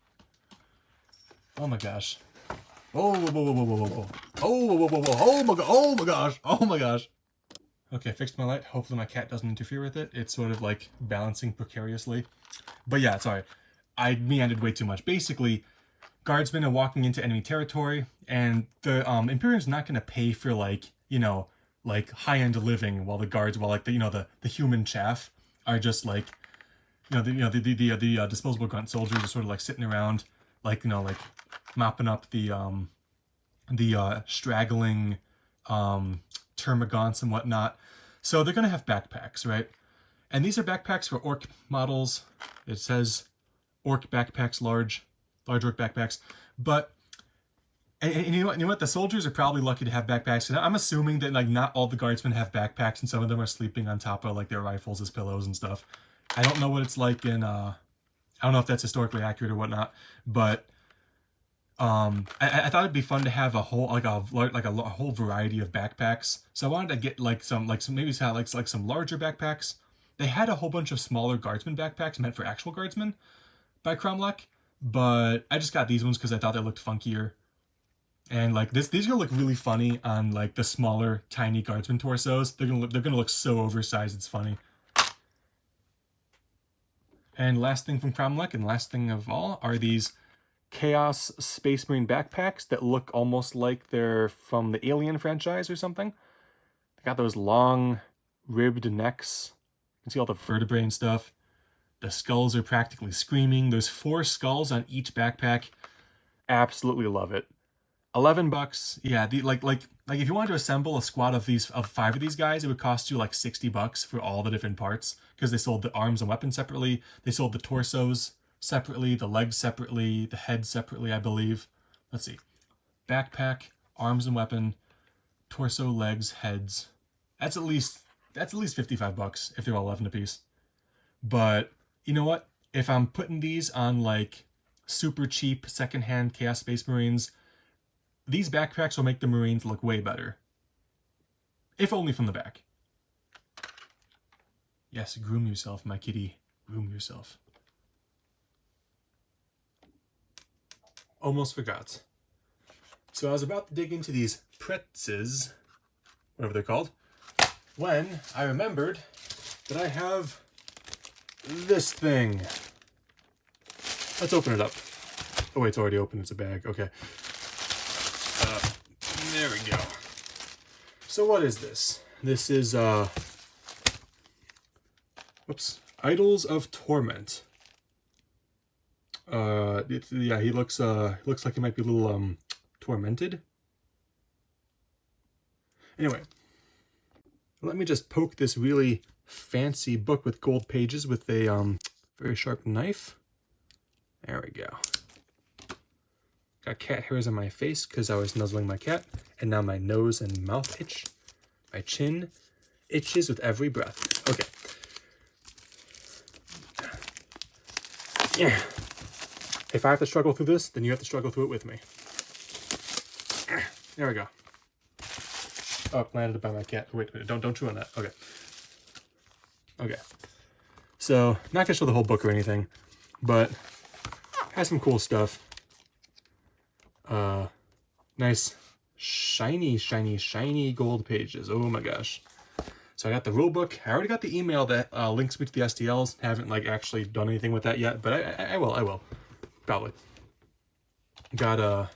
Oh my gosh. Oh, whoa, whoa, whoa, whoa, whoa, whoa. Oh, whoa, whoa, whoa, whoa. Oh my god. Oh my gosh. Oh my gosh. Okay, fixed my light. Hopefully my cat doesn't interfere with it. It's sort of like balancing precariously. But yeah, sorry. I meandered way too much. Basically, guardsmen are walking into enemy territory, and the Imperium's not going to pay for like, like high-end living while like the human chaff are just like, the disposable grunt soldiers are sort of like sitting around, like, like mopping up the straggling termagants and whatnot. So they're gonna have backpacks, right? And these are backpacks for orc models. It says orc backpacks, large orc backpacks, but. And you know what? The soldiers are probably lucky to have backpacks. And I'm assuming that like not all the guardsmen have backpacks, and some of them are sleeping on top of like their rifles as pillows and stuff. I don't know what it's like in. I don't know if that's historically accurate or whatnot, but I thought it'd be fun to have a whole whole variety of backpacks. So I wanted to get like some larger backpacks. They had a whole bunch of smaller guardsmen backpacks meant for actual guardsmen by Cromlech, but I just got these ones because I thought they looked funkier. And like these are gonna look really funny on like the smaller, tiny guardsman torsos. They're gonna look so oversized. It's funny. And last thing from Cromlech, and last thing of all, are these Chaos Space Marine backpacks that look almost like they're from the Alien franchise or something. They got those long, ribbed necks. You can see all the vertebrae and stuff. The skulls are practically screaming. There's 4 skulls on each backpack. Absolutely love it. $11. Yeah, like if you wanted to assemble a squad of 5 of these guys, it would cost you like $60 for all the different parts, because they sold the arms and weapons separately. They sold the torsos separately, the legs separately, the head separately, I believe. Let's see. Backpack, arms and weapon, torso, legs, heads. That's at least $55 if they're all 11 apiece. But you know what? If I'm putting these on like super cheap secondhand Chaos Space Marines, these backpacks will make the Marines look way better. If only from the back. Yes, groom yourself, my kitty. Groom yourself. Almost forgot. So I was about to dig into these purchaces, whatever they're called, when I remembered that I have this thing. Let's open it up. Oh wait, it's already open. It's a bag. Okay. There we go. So what is this? This is Idols of Torment. He looks like he might be a little tormented. Anyway, let me just poke this really fancy book with gold pages with a very sharp knife. There we go. Got cat hairs on my face because I was nuzzling my cat, and now my nose and mouth itch. My chin itches with every breath. Okay. Yeah. If I have to struggle through this, then you have to struggle through it with me. There we go. Oh, landed by my cat. Wait, don't chew on that. Okay. Okay. So, not gonna show the whole book or anything, but has some cool stuff. Nice shiny gold pages. Oh my gosh. So I got the rule book. I already got the email that links me to the STLs. Haven't like actually done anything with that yet, but I will. Probably. Got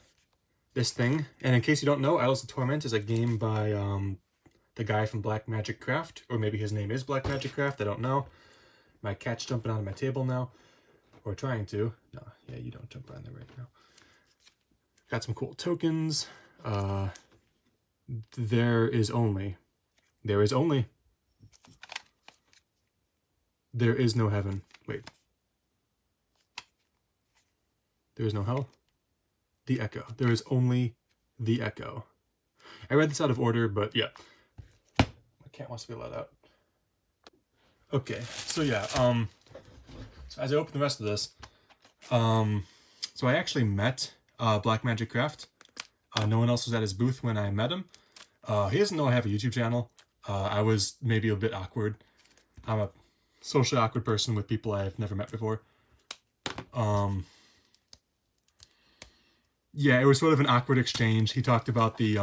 this thing. And in case you don't know, Idols of Torment is a game by the guy from Black Magic Craft, or maybe his name is Black Magic Craft, I don't know. My cat's jumping onto my table now. Or trying to. No, yeah, you don't jump on there right now. Got some cool tokens. There is no heaven. Wait. There is no hell. The echo. There is only the echo. I read this out of order, but yeah. My cat wants to be let out. Okay, so yeah, so as I open the rest of this, so I actually met Black Magic Craft. No one else was at his booth when I met him. He doesn't know I have a YouTube channel. I was maybe a bit awkward. I'm a socially awkward person with people I've never met before. Yeah, it was sort of an awkward exchange. He talked about the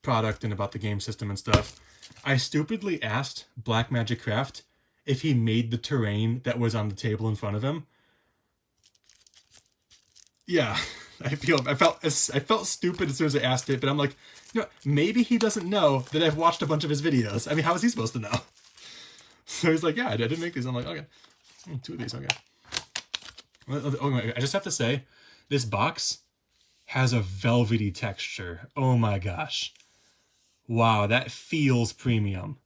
product and about the game system and stuff. I stupidly asked Black Magic Craft if he made the terrain that was on the table in front of him. Yeah, I felt stupid as soon as I asked it, but I'm like, you know, maybe he doesn't know that I've watched a bunch of his videos. I mean, how is he supposed to know? So he's like, yeah, I didn't make these. I'm like, okay, 2 of these, okay. Oh my, I just have to say, this box has a velvety texture. Oh my gosh. Wow, that feels premium.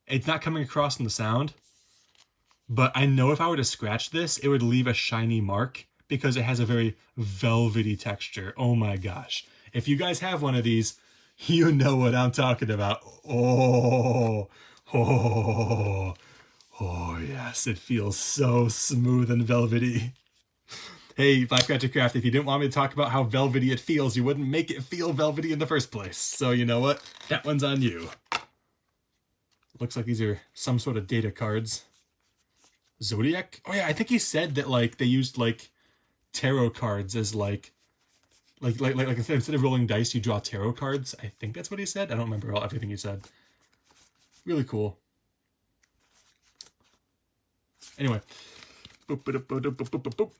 It's not coming across in the sound, but I know if I were to scratch this, it would leave a shiny mark because it has a very velvety texture. Oh my gosh. If you guys have one of these, you know what I'm talking about. Oh, yes, it feels so smooth and velvety. Hey, Black Magic Craft, if you didn't want me to talk about how velvety it feels, you wouldn't make it feel velvety in the first place. So you know what? That one's on you. Looks like these are some sort of data cards. Zodiac? Oh yeah, I think he said that like they used like tarot cards as like instead of rolling dice, you draw tarot cards. I think that's what he said. I don't remember everything he said. Really cool. Anyway. Boop, boop, boop, boop, boop, boop, boop.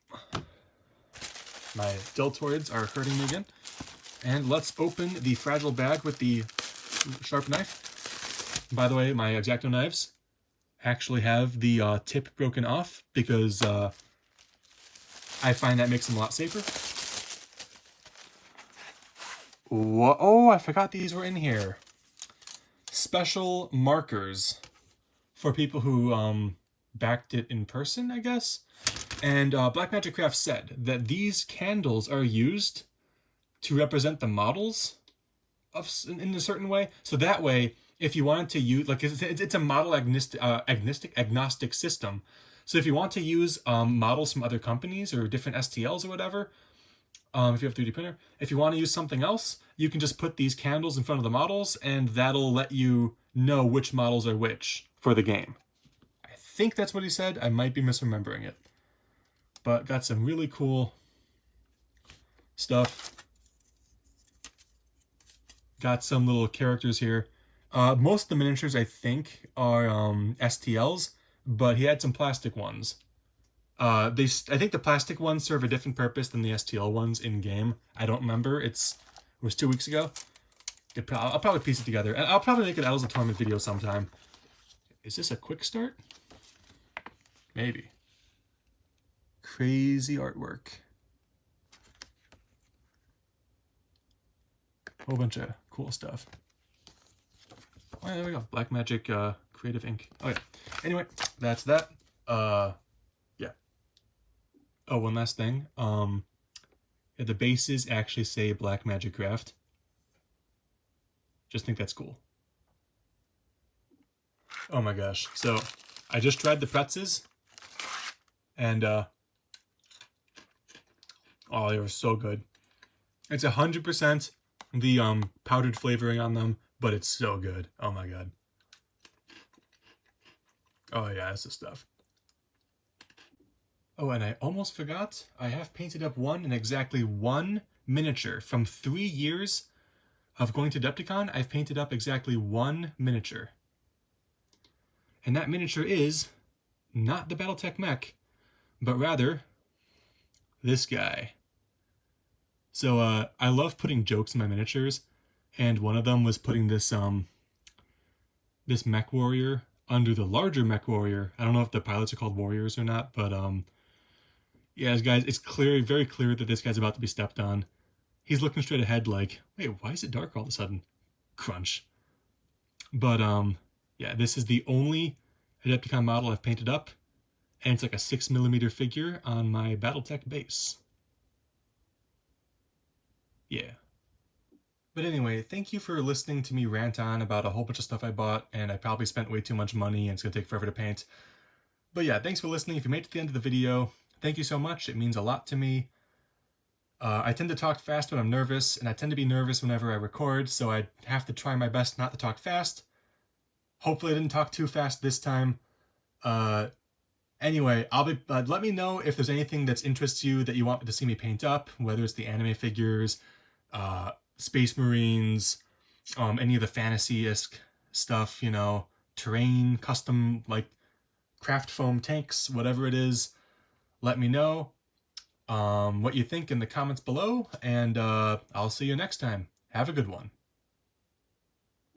My deltoids are hurting me again. And let's open the fragile bag with the sharp knife. By the way, my X-Acto knives actually have the tip broken off because I find that makes them a lot safer. Whoa, oh, I forgot these were in here. Special markers for people who backed it in person, I guess. And Black Magic Craft said that these candles are used to represent the models in a certain way. So that way, if you wanted to use, like, it's a model agnostic system. So if you want to use models from other companies or different STLs or whatever, if you have a 3D printer, if you want to use something else, you can just put these candles in front of the models and that'll let you know which models are which for the game. I think that's what he said. I might be misremembering it. But got some really cool stuff. Got some little characters here. Most of the miniatures, I think, are STLs, but he had some plastic ones. I think the plastic ones serve a different purpose than the STL ones in-game. I don't remember. It was 2 weeks ago. I'll probably piece it together. And I'll probably make an Adults of Torment video sometime. Is this a quick start? Maybe. Crazy artwork. Whole bunch of cool stuff. Oh, yeah, there we go. Black Magic Creative Ink. Oh yeah. Anyway, that's that. Yeah. Oh, one last thing. Yeah, the bases actually say Black Magic Craft. Just think that's cool. Oh my gosh. So I just tried the purchases, and oh, they were so good. It's 100% the powdered flavoring on them, but it's so good. Oh my god. Oh yeah, that's the stuff. Oh, and I almost forgot, I have painted up exactly one miniature. From 3 years of going to Adepticon, I've painted up exactly one miniature. And that miniature is not the battletech mech, but rather this guy. So I love putting jokes in my miniatures, and one of them was putting this this mech warrior under the larger mech warrior. I don't know if the pilots are called warriors or not, but yeah, guys, it's clear, very clear that this guy's about to be stepped on. He's looking straight ahead like, wait, why is it dark all of a sudden? Crunch. But yeah, this is the only Adepticon model I've painted up, and it's like a 6mm figure on my battletech base. Yeah. But anyway, thank you for listening to me rant on about a whole bunch of stuff I bought, and I probably spent way too much money and it's gonna take forever to paint. But yeah, thanks for listening. If you made it to the end of the video, thank you so much. It means a lot to me. I tend to talk fast when I'm nervous, and I tend to be nervous whenever I record, so I have to try my best not to talk fast. Hopefully I didn't talk too fast this time. Anyway, let me know if there's anything that interests you that you want to see me paint up, whether it's the anime figures, Space Marines, any of the fantasy-esque stuff, you know, terrain, custom, like, craft foam tanks, whatever it is. Let me know what you think in the comments below, and I'll see you next time. Have a good one.